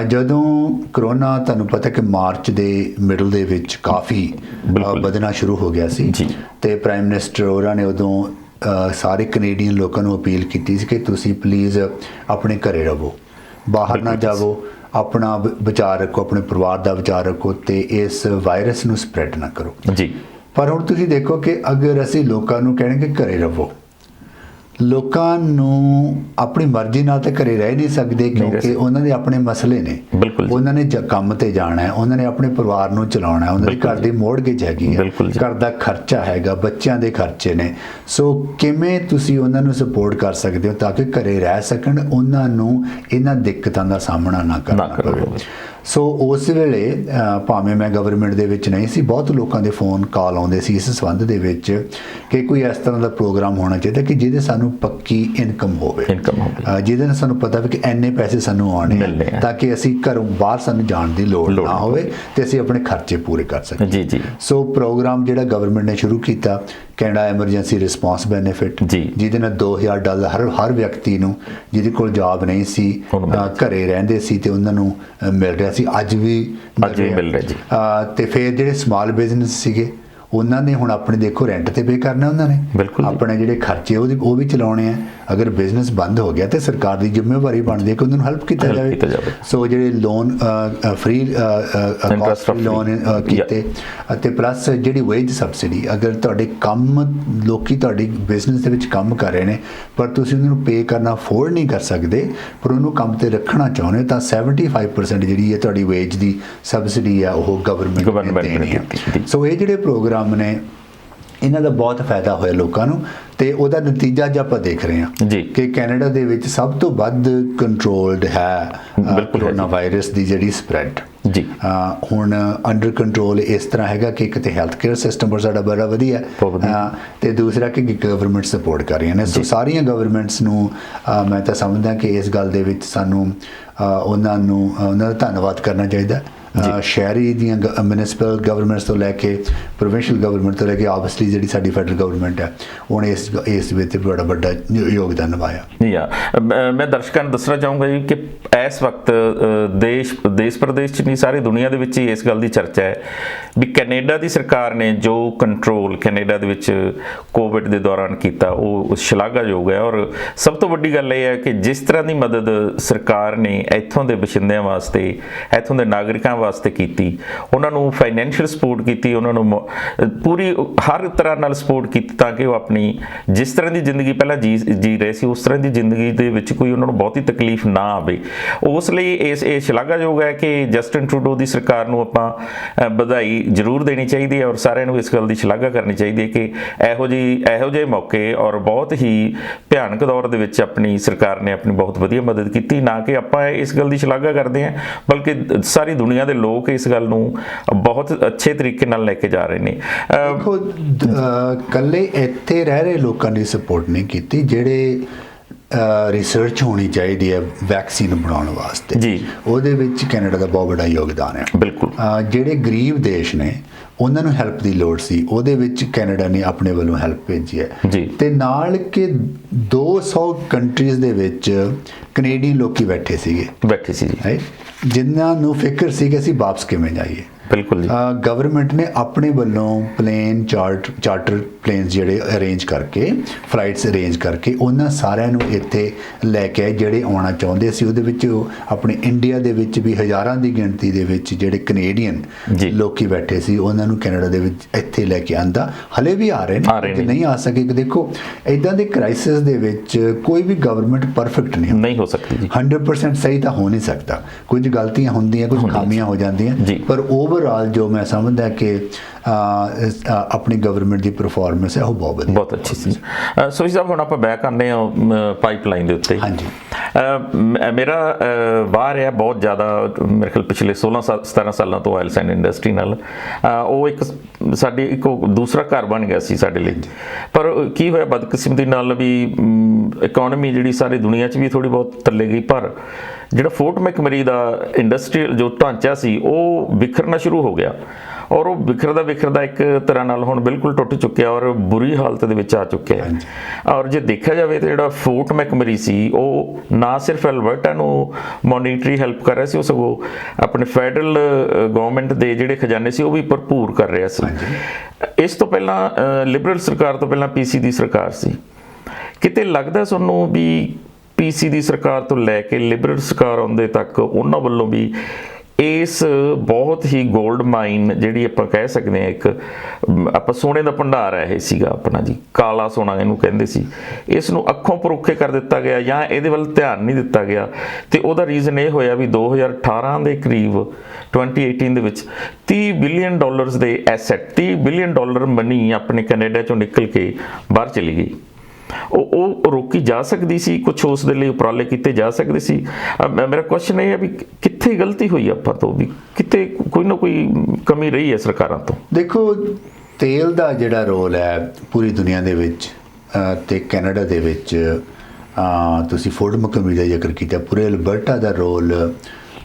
Speaker 2: ਜਦੋਂ ਕਰੋਨਾ ਤੁਹਾਨੂੰ ਪਤਾ ਕਿ ਮਾਰਚ ਦੇ ਮਿਡਲ ਦੇ ਵਿੱਚ ਕਾਫੀ ਵਧਣਾ ਸ਼ੁਰੂ ਹੋ ਗਿਆ ਸੀ ਤੇ ਪ੍ਰਾਈਮ ਮਿਨਿਸਟਰ ਹੋਰਾਂ ਨੇ ਉਦੋਂ ਸਾਰੇ ਕੈਨੇਡੀਅਨ ਲੋਕਾਂ ਨੂੰ ਅਪੀਲ ਕੀਤੀ ਸੀ ਕਿ ਤੁਸੀਂ ਪਲੀਜ਼ ਆਪਣੇ ਘਰੇ ਰਹੋ, ਬਾਹਰ ਨਾ ਜਾਵੋ, ਆਪਣਾ ਬਚਾਅ ਰੱਖੋ, ਆਪਣੇ ਪਰਿਵਾਰ ਦਾ ਬਚਾਅ ਰੱਖੋ ਤੇ ਇਸ ਵਾਇਰਸ ਨੂੰ ਸਪਰੈਡ ਨਾ ਕਰੋ। ਪਰ ਹੁਣ ਤੁਸੀਂ ਦੇਖੋ ਕਿ ਅਗਰ ਅਸੀਂ ਲੋਕਾਂ ਨੂੰ ਕਹਿਣਗੇ ਘਰੇ ਰਹੋ, ਲੋਕਾਂ ਨੂੰ ਆਪਣੀ ਮਰਜ਼ੀ ਨਾਲ ਤਾਂ ਘਰੇ ਰਹਿ ਨਹੀਂ ਸਕਦੇ ਕਿਉਂਕਿ ਉਹਨਾਂ ਦੇ ਆਪਣੇ ਮਸਲੇ ਨੇ, ਉਹਨਾਂ ਨੇ ਕੰਮ ਤੇ ਜਾਣਾ ਹੈ, ਉਹਨਾਂ ਨੇ ਆਪਣੇ ਪਰਿਵਾਰ ਨੂੰ ਚਲਾਉਣਾ ਹੈ, ਉਹਨਾਂ ਦੇ ਘਰ ਦੀ ਮੋਰਗੇਜ ਹੈਗੀ ਹੈ, ਘਰ ਦਾ ਖਰਚਾ ਹੈਗਾ, ਬੱਚਿਆਂ ਦੇ ਖਰਚੇ ਨੇ। ਸੋ ਕਿਵੇਂ ਤੁਸੀਂ ਉਹਨਾਂ ਨੂੰ ਸਪੋਰਟ ਕਰ ਸਕਦੇ ਹੋ ਤਾਂ ਕਿ ਘਰੇ ਰਹਿ ਸਕਣ, ਉਹਨਾਂ ਨੂੰ ਇਹਨਾਂ ਦਿੱਕਤਾਂ ਦਾ ਸਾਹਮਣਾ ਨਾ ਕਰਨਾ ਪਵੇ। ਸੋ ਉਸ ਵੇਲੇ ਭਾਵੇਂ ਮੈਂ ਗਵਰਨਮੈਂਟ ਦੇ ਵਿੱਚ ਨਹੀਂ ਸੀ, ਬਹੁਤ ਲੋਕਾਂ ਦੇ ਫੋਨ ਕਾਲ ਆਉਂਦੇ ਸੀ ਇਸ ਸੰਬੰਧ ਦੇ ਵਿੱਚ ਕਿ ਕੋਈ ਇਸ ਤਰ੍ਹਾਂ ਦਾ ਪ੍ਰੋਗਰਾਮ ਹੋਣਾ ਚਾਹੀਦਾ ਕਿ ਜਿਹਦੇ ਸਾਨੂੰ ਪੱਕੀ ਇਨਕਮ ਹੋਵੇ, ਜਿਹਦੇ ਨਾਲ ਸਾਨੂੰ ਪਤਾ ਵੀ ਕਿ ਇੰਨੇ ਪੈਸੇ ਸਾਨੂੰ ਆਉਣੇ ਤਾਂ ਕਿ ਅਸੀਂ ਘਰੋਂ ਬਾਹਰ ਸਾਨੂੰ ਜਾਣ ਦੀ ਲੋੜ ਨਾ ਹੋਵੇ ਤੇ ਅਸੀਂ ਆਪਣੇ ਖਰਚੇ ਪੂਰੇ ਕਰ ਸਕੀਏ। ਸੋ ਪ੍ਰੋਗਰਾਮ ਜਿਹੜਾ ਗਵਰਨਮੈਂਟ ਨੇ ਸ਼ੁਰੂ ਕੀਤਾ, ਕੈਨੇਡਾ ਐਮਰਜੈਂਸੀ ਰਿਸਪੌਂਸ ਬੈਨੀਫਿਟ, ਜਿਹਦੇ ਨਾਲ $2000 ਹਰ ਵਿਅਕਤੀ ਨੂੰ ਜਿਹਦੇ ਕੋਲ ਜੌਬ ਨਹੀਂ ਸੀ, ਘਰੇ ਰਹਿੰਦੇ ਸੀ ਤੇ ਉਹਨਾਂ ਨੂੰ ਮਿਲ ਰਿਹਾ ਸੀ, ਅੱਜ ਵੀ ਮਿਲ ਰਿਹਾ। ਤੇ ਫਿਰ ਜਿਹੜੇ ਸਮਾਲ ਬਿਜ਼ਨਸ ਸੀਗੇ ਉਹਨਾਂ ਨੇ ਹੁਣ ਆਪਣੇ ਦੇਖੋ ਰੈਂਟ ਤੇ ਪੇ ਕਰਨਾ, ਉਹਨਾਂ ਨੇ ਆਪਣੇ ਜਿਹੜੇ ਖਰਚੇ ਉਹ ਵੀ ਚਲਾਉਣੇ ਆ। ਅਗਰ ਬਿਜ਼ਨਸ ਬੰਦ ਹੋ ਗਿਆ ਤੇ ਸਰਕਾਰ ਦੀ ਜ਼ਿੰਮੇਵਾਰੀ ਬਣਦੀ ਹੈ ਕਿ ਉਹਨਾਂ ਨੂੰ ਹੈਲਪ ਕੀਤਾ ਜਾਵੇ। ਸੋ ਜਿਹੜੇ ਲੋਨ ਫ੍ਰੀ ਲੋਨ ਕੀਤੇ ਅਤੇ ਪਲੱਸ ਜਿਹੜੀ ਵੇਜ ਸਬਸਿਡੀ, ਅਗਰ ਤੁਹਾਡੇ ਕੰਮ ਲੋਕੀ ਤੁਹਾਡੀ ਬਿਜ਼ਨਸ ਦੇ ਵਿੱਚ ਕੰਮ ਕਰ ਰਹੇ ਨੇ ਪਰ ਤੁਸੀਂ ਉਹਨਾਂ ਨੂੰ ਪੇ ਕਰਨਾ ਅਫੋਰਡ ਨਹੀਂ ਕਰ ਸਕਦੇ ਪਰ ਉਹਨੂੰ ਕੰਮ ਤੇ ਰੱਖਣਾ ਚਾਹੁੰਦੇ ਤਾਂ 75% ਜਿਹੜੀ ਹੈ ਤੁਹਾਡੀ ਵੇਜ ਦੀ ਸਬਸਿਡੀ ਆ ਉਹ ਗਵਰਨਮੈਂਟ ਦੇਣੀ ਹੈ। ਸੋ ਇਹ ਜਿਹੜੇ ਪ੍ਰੋਗਰਾਮ ਨੇ ਇਹਨਾਂ ਦਾ ਬਹੁਤ ਫਾਇਦਾ ਹੋਇਆ ਲੋਕਾਂ ਨੂੰ ਤੇ ਉਹਦਾ ਨਤੀਜਾ ਅੱਜ ਆਪਾਂ ਦੇਖ ਰਹੇ ਹਾਂ ਕਿ ਕੈਨੇਡਾ ਦੇ ਵਿੱਚ ਸਭ ਤੋਂ ਵੱਧ ਕੰਟਰੋਲਡ ਹੈ ਕਰੋਨਾ ਵਾਇਰਸ ਦੀ ਜਿਹੜੀ ਸਪਰੈਡ। ਹੁਣ ਅੰਡਰ ਕੰਟਰੋਲ ਇਸ ਤਰ੍ਹਾਂ ਹੈਗਾ ਕਿ ਕਿਤੇ ਹੈਲਥ ਕੇਅਰ ਸਿਸਟਮ ਪਰ ਸਾਡਾ ਬੜਾ ਵਧੀਆ ਤੇ ਦੂਸਰਾ ਕਿ ਗਵਰਨਮੈਂਟ ਸਪੋਰਟ ਕਰ ਰਹੀਆਂ ਨੇ। ਸੋ ਸਾਰੀਆਂ ਗਵਰਨਮੈਂਟਸ ਨੂੰ ਮੈਂ ਤਾਂ ਸਮਝਦਾ ਕਿ ਇਸ ਗੱਲ ਦੇ ਵਿੱਚ ਸਾਨੂੰ ਉਹਨਾਂ ਦਾ ਧੰਨਵਾਦ ਕਰਨਾ ਚਾਹੀਦਾ ਸ਼ਹਿਰੀ ਦੀਆਂ ਮਿਊਨਿਸਪਲ ਗਵਰਨਮੈਂਟਸ ਤੋਂ ਲੈ ਕੇ ਪ੍ਰੋਵਿੰਸ਼ੀਅਲ ਗਵਰਨਮੈਂਟ ਤੋਂ ਲੈ ਕੇ ਆਬਵੀਅਸਲੀ ਜਿਹੜੀ ਸਾਡੀ ਫੈਡਰਲ ਗਵਰਨਮੈਂਟ ਹੈ ਉਹਨੇ ਇਸ ਵਿੱਚ ਬੜਾ ਵੱਡਾ ਯੋਗਦਾਨ ਨਿਭਾਇਆ।
Speaker 1: ਮੈਂ ਦਰਸ਼ਕਾਂ ਨੂੰ ਦੱਸਣਾ ਚਾਹੂੰਗਾ ਜੀ ਕਿ ਇਸ ਵਕਤ ਦੇਸ਼ ਪ੍ਰਦੇਸ਼ 'ਚ ਨਹੀਂ ਸਾਰੀ ਦੁਨੀਆ ਦੇ ਵਿੱਚ ਹੀ ਇਸ ਗੱਲ ਦੀ ਚਰਚਾ ਹੈ ਵੀ ਕੈਨੇਡਾ ਦੀ ਸਰਕਾਰ ਨੇ ਜੋ ਕੰਟਰੋਲ ਕੈਨੇਡਾ ਦੇ ਵਿੱਚ ਕੋਵਿਡ ਦੇ ਦੌਰਾਨ ਕੀਤਾ ਉਹ ਸ਼ਲਾਘਾਯੋਗ ਹੈ। ਔਰ ਸਭ ਤੋਂ ਵੱਡੀ ਗੱਲ ਇਹ ਹੈ ਕਿ ਜਿਸ ਤਰ੍ਹਾਂ ਦੀ ਮਦਦ ਸਰਕਾਰ ਨੇ ਇੱਥੋਂ ਦੇ ਵਸਿੰਦਿਆਂ ਵਾਸਤੇ ਇੱਥੋਂ ਦੇ ਨਾਗਰਿਕਾਂ ਵਾਸਤੇ ਕੀਤੀ, ਉਹਨਾਂ ਨੂੰ ਫਾਈਨੈਂਸ਼ੀਅਲ ਸਪੋਰਟ ਕੀਤੀ, ਉਹਨਾਂ ਨੂੰ ਪੂਰੀ ਹਰ ਤਰ੍ਹਾਂ ਨਾਲ ਸਪੋਰਟ ਕੀਤੀ ਤਾਂ ਕਿ ਉਹ ਆਪਣੀ ਜਿਸ ਤਰ੍ਹਾਂ ਦੀ ਜ਼ਿੰਦਗੀ ਪਹਿਲਾਂ ਜੀ ਰਹੇ ਸੀ ਉਸ ਤਰ੍ਹਾਂ ਦੀ ਜ਼ਿੰਦਗੀ ਦੇ ਵਿੱਚ ਕੋਈ ਉਹਨਾਂ ਨੂੰ ਬਹੁਤੀ ਤਕਲੀਫ ਨਾ ਆਵੇ। ਉਸ ਲਈ ਇਹ ਸ਼ਲਾਘਾਯੋਗ ਹੈ ਕਿ ਜਸਟਿਨ ਟਰੂਡੋ ਦੀ ਸਰਕਾਰ ਨੂੰ ਆਪਾਂ ਵਧਾਈ ਜ਼ਰੂਰ ਦੇਣੀ ਚਾਹੀਦੀ ਹੈ ਔਰ ਸਾਰਿਆਂ ਨੂੰ ਇਸ ਗੱਲ ਦੀ ਸ਼ਲਾਘਾ ਕਰਨੀ ਚਾਹੀਦੀ ਹੈ ਕਿ ਇਹੋ ਜਿਹੇ ਮੌਕੇ ਔਰ ਬਹੁਤ ਹੀ ਭਿਆਨਕ ਦੌਰ ਦੇ ਵਿੱਚ ਆਪਣੀ ਸਰਕਾਰ ਨੇ ਆਪਣੀ ਬਹੁਤ ਵਧੀਆ ਮਦਦ ਕੀਤੀ। ਨਾ ਕਿ ਆਪਾਂ ਇਸ ਗੱਲ ਦੀ ਸ਼ਲਾਘਾ ਕਰਦੇ ਹਾਂ ਬਲਕਿ ਸਾਰੀ ਦੁਨੀਆ ਦੇ ਲੋਕ ਇਸ ਗੱਲ ਨੂੰ ਬਹੁਤ ਅੱਛੇ ਤਰੀਕੇ ਨਾਲ ਲੈ ਕੇ ਜਾ ਰਹੇ ਨੇ।
Speaker 2: ਦੇਖੋ ਇਕੱਲੇ ਇੱਥੇ ਰਹਿ ਰਹੇ ਲੋਕਾਂ ਦੀ ਸਪੋਰਟ ਨਹੀਂ ਕੀਤੀ, ਜਿਹੜੇ ਰਿਸਰਚ ਹੋਣੀ ਚਾਹੀਦੀ ਹੈ ਵੈਕਸੀਨ ਬਣਾਉਣ ਵਾਸਤੇ
Speaker 1: ਜੀ,
Speaker 2: ਉਹਦੇ ਵਿੱਚ ਕੈਨੇਡਾ ਦਾ ਬਹੁਤ ਵੱਡਾ ਯੋਗਦਾਨ ਹੈ। ਬਿਲਕੁਲ ਜਿਹੜੇ ਗਰੀਬ ਦੇਸ਼ ਨੇ ਉਹਨਾਂ ਨੂੰ ਹੈਲਪ ਦੀ ਲੋੜ ਸੀ, ਉਹਦੇ ਵਿੱਚ ਕੈਨੇਡਾ ਨੇ ਆਪਣੇ ਵੱਲੋਂ ਹੈਲਪ ਭੇਜੀ ਹੈ ਤੇ ਨਾਲ ਕਿ 200 ਕੰਟਰੀਜ਼ ਦੇ ਵਿੱਚ ਕੈਨੇਡੀਅਨ ਲੋਕੀ ਬੈਠੇ ਸੀ ਜਿਨ੍ਹਾਂ ਨੂੰ ਫਿਕਰ ਸੀ ਕਿ ਅਸੀਂ ਵਾਪਸ ਕਿਵੇਂ ਜਾਈਏ।
Speaker 1: ਬਿਲਕੁਲ ਜੀ,
Speaker 2: ਗਵਰਨਮੈਂਟ ਨੇ ਆਪਣੇ ਵੱਲੋਂ ਪਲੇਨ ਚਾਰਟਰ ਪਲੇਨਸ ਜਿਹੜੇ ਅਰੇਂਜ ਕਰਕੇ ਫਲਾਈਟਸ ਅਰੇਂਜ ਕਰਕੇ ਉਹਨਾਂ ਸਾਰਿਆਂ ਨੂੰ ਇੱਥੇ ਲੈ ਕੇ ਆਏ ਜਿਹੜੇ ਆਉਣਾ ਚਾਹੁੰਦੇ ਸੀ। ਉਹਦੇ ਵਿੱਚ ਆਪਣੇ ਇੰਡੀਆ ਦੇ ਵਿੱਚ ਵੀ ਹਜ਼ਾਰਾਂ ਦੀ ਗਿਣਤੀ ਦੇ ਵਿੱਚ ਜਿਹੜੇ ਕੈਨੇਡੀਅਨ ਲੋਕੀ ਬੈਠੇ ਸੀ ਉਹਨਾਂ ਨੂੰ ਕੈਨੇਡਾ ਦੇ ਵਿੱਚ ਇੱਥੇ ਲੈ ਕੇ ਆਂਦਾ, ਹਲੇ ਵੀ ਆ ਰਹੇ ਨੇ, ਨਹੀਂ ਆ ਸਕੇ। ਦੇਖੋ ਇੱਦਾਂ ਦੇ ਕ੍ਰਾਈਸਿਸ ਦੇ ਵਿੱਚ ਕੋਈ ਵੀ ਗਵਰਨਮੈਂਟ ਪਰਫੈਕਟ ਨਹੀਂ ਹੋ ਸਕਦੀ, 100% ਸਹੀ ਤਾਂ ਹੋ ਨਹੀਂ ਸਕਦਾ, ਕੁਝ ਗਲਤੀਆਂ ਹੁੰਦੀਆਂ, ਕੁਝ ਖਾਮੀਆਂ ਹੋ ਜਾਂਦੀਆਂ, ਪਰ ਓਵਰਆਲ ਜੋ ਮੈਂ ਸਮਝਦਾ ਕਿ ਆਪਣੀ ਗਵਰਨਮੈਂਟ ਦੀ ਪਰਫਾਰਮੈਂਸ ਹੈ ਉਹ ਬਹੁਤ ਅੱਛੀ ਸੀ।
Speaker 1: ਸੋਹੀ ਸਾਹਿਬ ਹੁਣ ਆਪਾਂ ਬੈਕ ਆਉਂਦੇ ਹਾਂ ਪਾਈਪਲਾਈਨ ਦੇ ਉੱਤੇ।
Speaker 2: ਹਾਂਜੀ,
Speaker 1: ਮੇਰਾ ਬਾਹਰ ਹੈ ਬਹੁਤ ਜ਼ਿਆਦਾ, ਮੇਰੇ ਖਿਆਲ ਪਿਛਲੇ 16-17 ਸਾਲਾਂ ਤੋਂ ਆਇਲ ਸੈਂਡ ਇੰਡਸਟਰੀ ਨਾਲ ਉਹ ਇੱਕ ਸਾਡੀ ਇੱਕ ਦੂਸਰਾ ਘਰ ਬਣ ਗਿਆ ਸੀ ਸਾਡੇ ਲਈ। ਪਰ ਕੀ ਹੋਇਆ ਬਦਕਿਸਮਤੀ ਨਾਲ ਵੀ ਇਕਨੋਮੀ ਜਿਹੜੀ ਸਾਰੀ ਦੁਨੀਆ 'ਚ ਵੀ ਥੋੜ੍ਹੀ ਬਹੁਤ ਥੱਲੇ ਗਈ, ਪਰ ਜਿਹੜਾ ਫੋਰਟ ਮੈਕਮਰੀ ਦਾ ਇੰਡਸਟਰੀਅਲ ਜੋ ਢਾਂਚਾ ਸੀ ਉਹ ਵਿਖਰਨਾ ਸ਼ੁਰੂ ਹੋ ਗਿਆ ਔਰ ਉਹ ਵਿਖਰਦਾ ਇੱਕ ਤਰ੍ਹਾਂ ਨਾਲ ਹੁਣ ਬਿਲਕੁਲ ਟੁੱਟ ਚੁੱਕਿਆ ਔਰ ਬੁਰੀ ਹਾਲਤ ਦੇ ਵਿੱਚ ਆ ਚੁੱਕਿਆ ਹੈ। ਔਰ ਜੇ ਦੇਖਿਆ ਜਾਵੇ ਤਾਂ ਜਿਹੜਾ ਫੋਰਟ ਮੈਕਮਰੀ ਸੀ ਉਹ ਨਾ ਸਿਰਫ ਐਲਬਰਟਾ ਨੂੰ ਮੋਨੀਟਰੀ ਹੈਲਪ ਕਰ ਰਿਹਾ ਸੀ, ਉਹ ਸਗੋਂ ਆਪਣੇ ਫੈਡਰਲ ਗਵਰਨਮੈਂਟ ਦੇ ਜਿਹੜੇ ਖਜ਼ਾਨੇ ਸੀ ਉਹ ਵੀ ਭਰਪੂਰ ਕਰ ਰਿਹਾ ਸੀ। ਇਸ ਤੋਂ ਪਹਿਲਾਂ ਲਿਬਰਲ ਸਰਕਾਰ ਤੋਂ ਪਹਿਲਾਂ ਪੀਸੀ ਦੀ ਸਰਕਾਰ ਸੀ। ਕਿਤੇ ਲੱਗਦਾ ਤੁਹਾਨੂੰ ਵੀ ਪੀਸੀ ਦੀ ਸਰਕਾਰ ਤੋਂ ਲੈ ਕੇ ਲਿਬਰਲ ਸਰਕਾਰ ਆਉਂਦੇ ਤੱਕ ਉਹਨਾਂ ਵੱਲੋਂ ਵੀ ਇਸ ਬਹੁਤ ਹੀ ਗੋਲਡ ਮਾਈਨ ਜਿਹੜੀ ਆਪਾਂ ਕਹਿ ਸਕਦੇ ਹਾਂ, ਇੱਕ ਆਪਾਂ ਸੋਨੇ ਦਾ ਭੰਡਾਰ ਹੈ ਇਹ ਸੀਗਾ ਆਪਣਾ ਜੀ, ਕਾਲਾ ਸੋਨਾ ਇਹਨੂੰ ਕਹਿੰਦੇ ਸੀ, ਇਸ ਨੂੰ ਅੱਖੋਂ ਪਰੋਖੇ ਕਰ ਦਿੱਤਾ ਗਿਆ ਜਾਂ ਇਹਦੇ ਵੱਲ ਧਿਆਨ ਨਹੀਂ ਦਿੱਤਾ ਗਿਆ। ਤੇ ਉਹਦਾ ਰੀਜ਼ਨ ਇਹ ਹੋਇਆ ਵੀ 2018 ਦੇ ਕਰੀਬ 2018 ਦੇ ਵਿੱਚ $30 ਬਿਲੀਅਨ ਦੇ ਐਸੈਟ, $30 ਬਿਲੀਅਨ ਮਨੀ ਆਪਣੇ ਕੈਨੇਡਾ ਚੋਂ ਨਿਕਲ ਕੇ ਬਾਹਰ ਚਲੀ ਗਈ। ਉਹ ਰੋਕੀ ਜਾ ਸਕਦੀ ਸੀ, ਕੁਛ ਉਸ ਦੇ ਲਈ ਉਪਰਾਲੇ ਕੀਤੇ ਜਾ ਸਕਦੇ ਸੀ। ਮੇਰਾ ਕੁਐਸਚਨ ਇਹ ਹੈ ਵੀ ਕਿੱਥੇ ਗਲਤੀ ਹੋਈ ਆਪਾਂ ਤੋਂ, ਵੀ ਕਿਤੇ ਕੋਈ ਨਾ ਕੋਈ ਕਮੀ ਰਹੀ ਹੈ ਸਰਕਾਰਾਂ ਤੋਂ।
Speaker 2: ਦੇਖੋ ਤੇਲ ਦਾ ਜਿਹੜਾ ਰੋਲ ਹੈ ਪੂਰੀ ਦੁਨੀਆ ਦੇ ਵਿੱਚ ਤੇ ਕੈਨੇਡਾ ਦੇ ਵਿੱਚ, ਤੁਸੀਂ ਫੋਰਟ ਮੈਕਮਰੀ ਦਾ ਜ਼ਿਕਰ ਕੀਤਾ, ਪੂਰੇ ਐਲਬਰਟਾ ਦਾ ਰੋਲ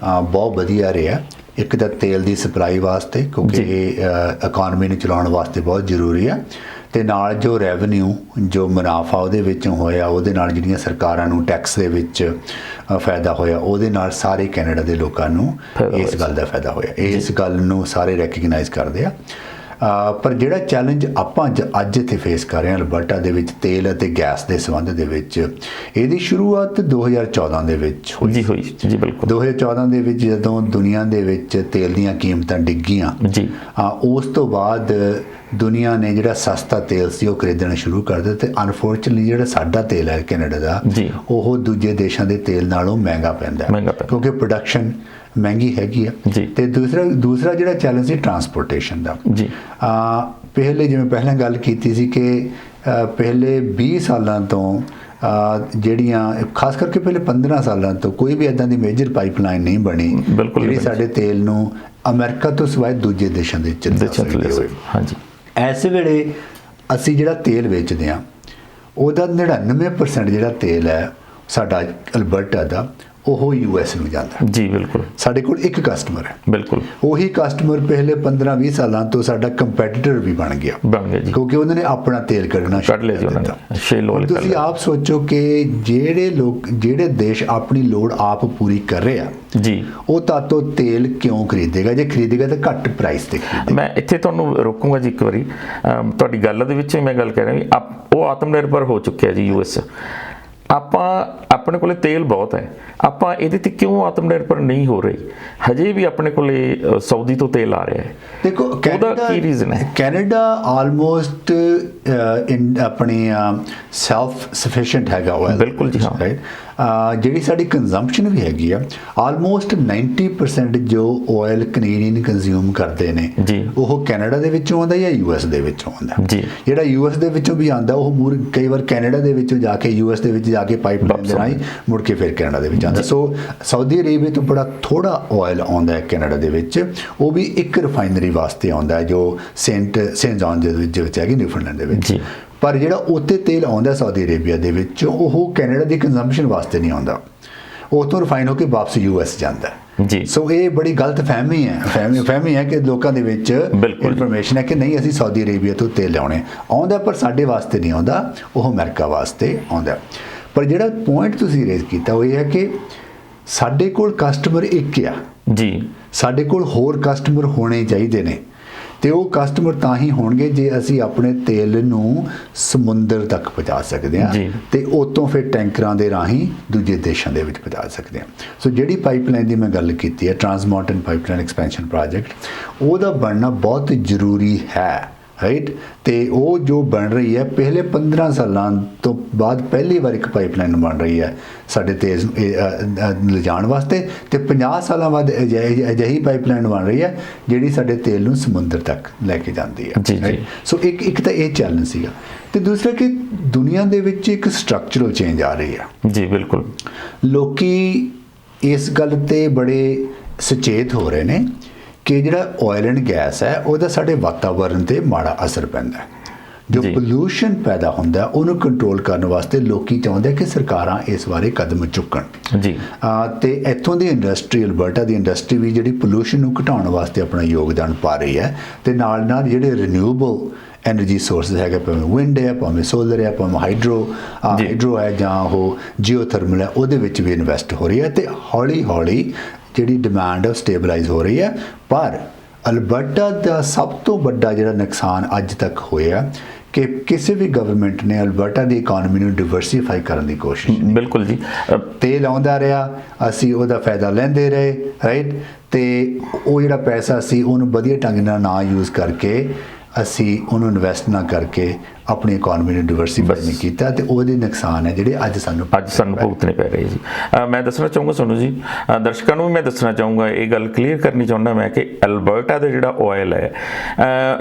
Speaker 2: ਬਹੁਤ ਵਧੀਆ ਰਿਹਾ। ਇੱਕ ਤਾਂ ਤੇਲ ਦੀ ਸਪਲਾਈ ਵਾਸਤੇ, ਕਿਉਂਕਿ ਇਹ ਇਕਨੋਮੀ ਨੂੰ ਚਲਾਉਣ ਵਾਸਤੇ ਬਹੁਤ ਜ਼ਰੂਰੀ ਹੈ, ਤੇ ਨਾਲ ਜੋ ਰੈਵਨਿਊ ਜੋ ਮੁਨਾਫਾ ਉਹਦੇ ਵਿੱਚੋਂ ਹੋਇਆ, ਉਹਦੇ ਨਾਲ ਜਿਹੜੀਆਂ ਸਰਕਾਰਾਂ ਨੂੰ ਟੈਕਸ ਦੇ ਵਿੱਚ ਫਾਇਦਾ ਹੋਇਆ, ਉਹਦੇ ਨਾਲ ਸਾਰੇ ਕੈਨੇਡਾ ਦੇ ਲੋਕਾਂ ਨੂੰ ਇਸ ਗੱਲ ਦਾ ਫਾਇਦਾ ਹੋਇਆ। ਇਸ ਗੱਲ ਨੂੰ ਸਾਰੇ ਰੈਕਗਨਾਈਜ਼ ਕਰਦੇ ਆ। ਪਰ ਜਿਹੜਾ ਚੈਲੰਜ ਆਪਾਂ ਅੱਜ ਇੱਥੇ ਫੇਸ ਕਰ ਰਹੇ ਹਾਂ ਅਲਬਰਟਾ ਦੇ ਵਿੱਚ ਤੇਲ ਅਤੇ ਗੈਸ ਦੇ ਸੰਬੰਧ ਦੇ ਵਿੱਚ, ਇਹਦੀ ਸ਼ੁਰੂਆਤ 2014 ਦੇ ਵਿੱਚ ਹੋਈ
Speaker 1: ਜੀ। ਬਿਲਕੁਲ
Speaker 2: 2014 ਦੇ ਵਿੱਚ ਜਦੋਂ ਦੁਨੀਆ ਦੇ ਵਿੱਚ ਤੇਲ ਦੀਆਂ ਕੀਮਤਾਂ ਡਿੱਗੀਆਂ ਜੀ, ਉਸ ਤੋਂ ਬਾਅਦ ਦੁਨੀਆ ਨੇ ਜਿਹੜਾ ਸਸਤਾ ਤੇਲ ਸੀ ਉਹ ਖਰੀਦਣਾ ਸ਼ੁਰੂ ਕਰ ਦਿੱਤਾ ਤੇ ਅਨਫੋਰਚੂਨਟਲੀ ਜਿਹੜਾ ਸਾਡਾ ਤੇਲ ਹੈ ਕੈਨੇਡਾ ਦਾ ਉਹ ਦੂਜੇ ਦੇਸ਼ਾਂ ਦੇ ਤੇਲ ਨਾਲੋਂ ਮਹਿੰਗਾ ਪੈਂਦਾ ਕਿਉਂਕਿ ਪ੍ਰੋਡਕਸ਼ਨ ਮਹਿੰਗੀ ਹੈਗੀ ਆ। ਤੇ ਦੂਸਰਾ ਜਿਹੜਾ ਚੈਲੰਜ ਸੀ ਟਰਾਂਸਪੋਰਟੇਸ਼ਨ ਦਾ ਜੀ। ਜਿਵੇਂ ਪਹਿਲਾਂ ਗੱਲ ਕੀਤੀ ਸੀ ਕਿ ਪਹਿਲੇ 20 ਸਾਲਾਂ ਤੋਂ ਜਿਹੜੀਆਂ ਖਾਸ ਕਰਕੇ ਪਹਿਲੇ 15 ਸਾਲਾਂ ਤੋਂ ਕੋਈ ਵੀ ਇੱਦਾਂ ਦੀ ਮੇਜਰ ਪਾਈਪਲਾਈਨ ਨਹੀਂ ਬਣੀ ਜਿਹੜੀ ਸਾਡੇ ਤੇਲ ਨੂੰ ਅਮਰੀਕਾ ਤੋਂ ਸਿਵਾਏ ਦੂਜੇ ਦੇਸ਼ਾਂ ਦੇ
Speaker 1: ਹਾਂਜੀ।
Speaker 2: ਇਸ ਵੇਲੇ ਅਸੀਂ ਜਿਹੜਾ ਤੇਲ ਵੇਚਦੇ ਹਾਂ ਉਹਦਾ 99% ਜਿਹੜਾ ਤੇਲ ਹੈ ਸਾਡਾ ਅਲਬਰਟਾ ਦਾ ਉਹ ਯੂਐਸ ਨੂੰ ਜਾਂਦਾ।
Speaker 1: ਜੀ ਬਿਲਕੁਲ,
Speaker 2: ਸਾਡੇ ਕੋਲ ਇੱਕ ਕਸਟਮਰ ਹੈ,
Speaker 1: ਬਿਲਕੁਲ
Speaker 2: ਉਹੀ ਕਸਟਮਰ ਪਹਿਲੇ 15-20 ਸਾਲਾਂ ਤੋਂ ਸਾਡਾ ਕੰਪੈਟੀਟਰ ਵੀ ਬਣ ਗਿਆ
Speaker 1: ਜੀ,
Speaker 2: ਕਿਉਂਕਿ ਉਹਨਾਂ ਨੇ ਆਪਣਾ ਤੇਲ ਕੱਢਣਾ
Speaker 1: ਕੱਢ ਲਿਆ ਜੀ ਉਹਨਾਂ ਨੇ, ਸ਼ੇਲ ਆਇਲ।
Speaker 2: ਤੁਸੀਂ ਆਪ ਸੋਚੋ ਕਿ ਜਿਹੜੇ ਦੇਸ਼ ਆਪਣੀ ਲੋੜ ਆਪ ਪੂਰੀ ਕਰ ਰਹੇ ਆ
Speaker 1: ਜੀ, ਉਹ
Speaker 2: ਤਾਤੋਂ ਤੇਲ ਕਿਉਂ ਖਰੀਦੇਗਾ? ਜੇ ਖਰੀਦੇਗਾ ਤਾਂ ਘੱਟ ਪ੍ਰਾਈਸ ਤੇ ਖਰੀਦੇਗਾ।
Speaker 1: ਮੈਂ ਇੱਥੇ ਤੁਹਾਨੂੰ ਰੋਕੂੰਗਾ ਜੀ ਇੱਕ ਵਾਰੀ, ਤੁਹਾਡੀ ਗੱਲ ਦੇ ਵਿੱਚ ਮੈਂ ਗੱਲ ਕਰ ਰਿਹਾ ਵੀ ਉਹ ਆਤਮ ਨਿਰਭਰ ਹੋ ਚੁੱਕਿਆ ਜੀ ਯੂਐਸ। ਆਪਾਂ ਆਪਣੇ ਕੋਲੇ ਤੇਲ ਬਹੁਤ ਹੈ, ਆਪਾਂ ਇਹਦੇ ਤੇ ਕਿਉਂ ਆਤਮ ਨਿਰਭਰ ਨਹੀਂ ਹੋ ਰਹੇ? ਹਜੇ ਵੀ ਆਪਣੇ ਕੋਲੇ ਸਾਊਦੀ ਤੋਂ ਤੇਲ ਆ ਰਿਹਾ ਹੈ।
Speaker 2: ਦੇਖੋ
Speaker 1: ਉਹਦਾ ਕੀ ਰੀਜ਼ਨ ਹੈ?
Speaker 2: ਕੈਨੇਡਾ ਆਲਮੋਸਟ ਆਪਣੀ ਸੈਲਫ ਸਫੀਸ਼ੀਐਂਟ ਹੈਗਾ ਆਇਲ।
Speaker 1: ਬਿਲਕੁਲ ਜੀ, ਹਾਂ।
Speaker 2: ਰਾਈਟ, ਜਿਹੜੀ ਸਾਡੀ ਕੰਜ਼ੰਪਸ਼ਨ ਵੀ ਹੈਗੀ ਆ, ਆਲਮੋਸਟ 90% ਜੋ ਆਇਲ ਕੈਨੇਡੀਅਨ ਕੰਜ਼ਿਊਮ ਕਰਦੇ ਨੇ
Speaker 1: ਜੀ,
Speaker 2: ਉਹ ਕੈਨੇਡਾ ਦੇ ਵਿੱਚੋਂ ਆਉਂਦਾ ਜਾਂ ਯੂਐਸ ਦੇ ਵਿੱਚੋਂ ਆਉਂਦਾ
Speaker 1: ਜੀ।
Speaker 2: ਜਿਹੜਾ ਯੂਐਸ ਦੇ ਵਿੱਚੋਂ ਵੀ ਆਉਂਦਾ ਉਹ ਕਈ ਵਾਰ ਕੈਨੇਡਾ ਦੇ ਵਿੱਚੋਂ ਜਾ ਕੇ ਯੂਐਸ ਦੇ ਵਿੱਚ ਜਾ ਕੇ ਪਾਈਪਲਾਈਨ ਦੇ ਰਾਹੀਂ ਮੁੜ ਕੇ ਫਿਰ ਕੈਨੇਡਾ ਦੇ ਵਿੱਚ ਆਉਂਦਾ। ਸੋ ਸਾਊਦੀ ਅਰੇਬੀਆ ਤੋਂ ਬੜਾ ਥੋੜਾ ਆਇਲ ਆਉਂਦਾ ਹੈ ਕੈਨੇਡਾ ਦੇ ਵਿੱਚ, ਉਹ ਵੀ ਇੱਕ ਰਿਫਾਈਨਰੀ ਵਾਸਤੇ ਆਉਂਦਾ ਹੈ ਜੋ ਸੇਂਟ ਜੌਨ ਦੇ ਵਿੱਚ ਹੈਗੀ, ਨਿਊਫਾਊਂਡਲੈਂਡ ਦੇ ਵਿੱਚ। ਪਰ ਜਿਹੜਾ ਉੱਤੇ ਤੇਲ ਆਉਂਦਾ ਸਾਊਦੀ ਅਰੇਬੀਆ ਦੇ ਵਿੱਚ, ਉਹ ਕੈਨੇਡਾ ਦੀ ਕੰਜ਼ੰਪਸ਼ਨ ਵਾਸਤੇ ਨਹੀਂ ਆਉਂਦਾ, ਉਹ ਤੋਂ ਰਿਫਾਈਨ ਹੋ ਕੇ ਵਾਪਸ ਯੂਐਸ ਜਾਂਦਾ
Speaker 1: ਜੀ।
Speaker 2: ਸੋ ਇਹ ਬੜੀ ਗਲਤ ਫਹਿਮੀ ਹੈ ਕਿ ਲੋਕਾਂ ਦੇ ਵਿੱਚ ਇਨਫੋਰਮੇਸ਼ਨ ਹੈ ਕਿ ਨਹੀਂ ਅਸੀਂ ਸਾਊਦੀ ਅਰੇਬੀਆ ਤੋਂ ਤੇਲ ਲਿਆਉਣੇ, ਆਉਂਦਾ ਪਰ ਸਾਡੇ ਵਾਸਤੇ ਨਹੀਂ ਆਉਂਦਾ, ਉਹ ਅਮਰੀਕਾ ਵਾਸਤੇ ਆਉਂਦਾ। ਪਰ ਜਿਹੜਾ ਪੁਆਇੰਟ ਤੁਸੀਂ ਰੇਜ਼ ਕੀਤਾ ਉਹ ਇਹ ਹੈ ਕਿ ਸਾਡੇ ਕੋਲ ਕਸਟਮਰ ਇੱਕ ਆ
Speaker 1: ਜੀ, ਸਾਡੇ
Speaker 2: ਕੋਲ ਹੋਰ ਕਸਟਮਰ ਹੋਣੇ ਚਾਹੀਦੇ ਨੇ, ਤੇ ਉਹ ਕਸਟਮਰ ਤਾਂ ਹੀ ਹੋਣਗੇ ਜੇ ਅਸੀਂ ਆਪਣੇ ਤੇਲ ਨੂੰ ਸਮੁੰਦਰ ਤੱਕ ਪਹੁੰਚਾ ਸਕਦੇ ਹਾਂ ਤੇ ਉਤੋਂ ਫਿਰ ਟੈਂਕਰਾਂ ਦੇ ਰਾਹੀਂ ਦੂਜੇ ਦੇਸ਼ਾਂ ਦੇ ਵਿੱਚ ਪਹੁੰਚਾ ਸਕਦੇ ਹਾਂ। ਸੋ ਜਿਹੜੀ ਪਾਈਪਲਾਈਨ ਦੀ ਮੈਂ ਗੱਲ ਕੀਤੀ ਹੈ, trans mountain pipeline expansion project, ਉਹਦਾ ਬਣਨਾ ਬਹੁਤ ਜ਼ਰੂਰੀ ਹੈ। ਰਾਈਟ, ਤੇ ਉਹ ਜੋ ਬਣ ਰਹੀ ਹੈ ਪਹਿਲੇ 15 ਸਾਲਾਂ ਤੋਂ ਬਾਅਦ ਪਹਿਲੀ ਵਾਰ ਇੱਕ ਪਾਈਪਲਾਈਨ ਬਣ ਰਹੀ ਹੈ ਸਾਡੇ ਤੇਲ ਲਿਜਾਣ ਵਾਸਤੇ, ਤੇ 50 ਸਾਲਾਂ ਬਾਅਦ ਅਜਿਹੀ ਪਾਈਪਲਾਈਨ ਬਣ ਰਹੀ ਹੈ ਜਿਹੜੀ ਸਾਡੇ ਤੇਲ ਨੂੰ ਸਮੁੰਦਰ ਤੱਕ ਲੈ ਕੇ ਜਾਂਦੀ ਹੈ। ਸੋ ਇੱਕ ਤਾਂ ਇਹ ਚੈਲੰਜ ਸੀਗਾ, ਤੇ ਦੂਸਰਾ ਕਿ ਦੁਨੀਆ ਦੇ ਵਿੱਚ ਇੱਕ ਸਟਰਕਚਰਲ ਚੇਂਜ ਆ ਰਹੀ ਹੈ। ਜੀ ਬਿਲਕੁਲ, ਲੋਕੀ ਇਸ ਗੱਲ ਤੇ ਬੜੇ ਸੁਚੇਤ ਹੋ ਰਹੇ ਨੇ ਕਿ ਜਿਹੜਾ ਆਇਲ ਐਂਡ ਗੈਸ ਹੈ ਉਹਦਾ ਸਾਡੇ ਵਾਤਾਵਰਣ ਤੇ ਮਾੜਾ ਅਸਰ ਪੈਂਦਾ ਹੈ। ਜੋ ਪੋਲੂਸ਼ਨ ਪੈਦਾ ਹੁੰਦਾ ਉਹਨੂੰ ਕੰਟਰੋਲ ਕਰਨ ਵਾਸਤੇ ਲੋਕੀ ਚਾਹੁੰਦੇ ਕਿ ਸਰਕਾਰਾਂ ਇਸ ਬਾਰੇ ਕਦਮ ਚੁੱਕਣ ਜੀ। ਤੇ ਇੱਥੋਂ ਦੀ ਇੰਡਸਟਰੀ, ਅਲਬਰਟਾ ਦੀ ਇੰਡਸਟਰੀ ਵੀ ਜਿਹੜੀ ਪੋਲੂਸ਼ਨ ਨੂੰ ਘਟਾਉਣ ਵਾਸਤੇ ਆਪਣਾ ਯੋਗਦਾਨ ਪਾ ਰਹੀ ਹੈ, ਤੇ ਨਾਲ ਨਾਲ ਜਿਹੜੇ ਰੀਨਿਊਏਬਲ ਐਨਰਜੀ ਸੋਰਸਿਸ ਹੈਗੇ, ਭਾਵੇਂ ਵਿੰਡ ਹੈ, ਭਾਵੇਂ ਸੋਲਰ ਹੈ, ਭਾਵੇਂ ਹਾਈਡਰੋ ਹੈ, ਜਾਂ ਉਹ ਜੀਓਥਰਮਲ ਹੈ, ਉਹਦੇ ਵਿੱਚ ਵੀ ਇਨਵੈਸਟ ਹੋ ਰਹੀ ਹੈ, ਤੇ ਹੌਲੀ ਹੌਲੀ ਜਿਹੜੀ ਡਿਮਾਂਡ ਹੈ ਸਟੇਬਲਾਈਜ਼ ਹੋ ਰਹੀ ਹੈ। ਪਰ ਅਲਬਰਟਾ ਦਾ ਸਭ ਤੋਂ ਵੱਡਾ ਜਿਹੜਾ ਨੁਕਸਾਨ ਅੱਜ ਤੱਕ ਹੋਇਆ ਕਿ ਕਿਸੇ ਵੀ ਗਵਰਨਮੈਂਟ ਨੇ ਅਲਬਰਟਾ ਦੀ ਇਕਨੋਮੀ ਨੂੰ ਡਿਵਰਸੀਫਾਈ ਕਰਨ ਦੀ ਕੋਸ਼ਿਸ਼ ਨਹੀਂ। ਬਿਲਕੁਲ ਜੀ, ਤੇਲ ਆਉਂਦਾ ਰਿਹਾ, ਅਸੀਂ ਉਹਦਾ ਫਾਇਦਾ ਲੈਂਦੇ ਰਹੇ, ਰਾਈਟ, ਤੇ ਉਹ ਜਿਹੜਾ ਪੈਸਾ ਸੀ ਉਹਨੂੰ ਵਧੀਆ ਢੰਗ ਨਾਲ ਨਾ ਯੂਜ਼ ਕਰਕੇ, ਅਸੀਂ ਉਹਨੂੰ ਇਨਵੈਸਟ ਨਾ ਕਰਕੇ ਆਪਣੀ ਇਕਨੋਮੀ ਨੂੰ ਡਿਵਰਸੀਫਾਈ ਨਹੀਂ ਕੀਤਾ, ਤੇ ਉਹਦੇ ਨੁਕਸਾਨ ਹੈ ਜਿਹੜੇ ਅੱਜ ਸਾਨੂੰ ਭੁਗਤਣੇ ਪੈ ਰਹੇ ਜੀ। ਮੈਂ ਦੱਸਣਾ ਚਾਹੂੰਗਾ ਤੁਹਾਨੂੰ ਜੀ, ਦਰਸ਼ਕਾਂ ਨੂੰ ਵੀ ਮੈਂ ਦੱਸਣਾ ਚਾਹੂੰਗਾ, ਇਹ ਗੱਲ ਕਲੀਅਰ ਕਰਨੀ ਚਾਹੁੰਦਾ ਮੈਂ ਕਿ ਅਲਬਰਟਾ ਦਾ ਜਿਹੜਾ ਆਇਲ ਹੈ,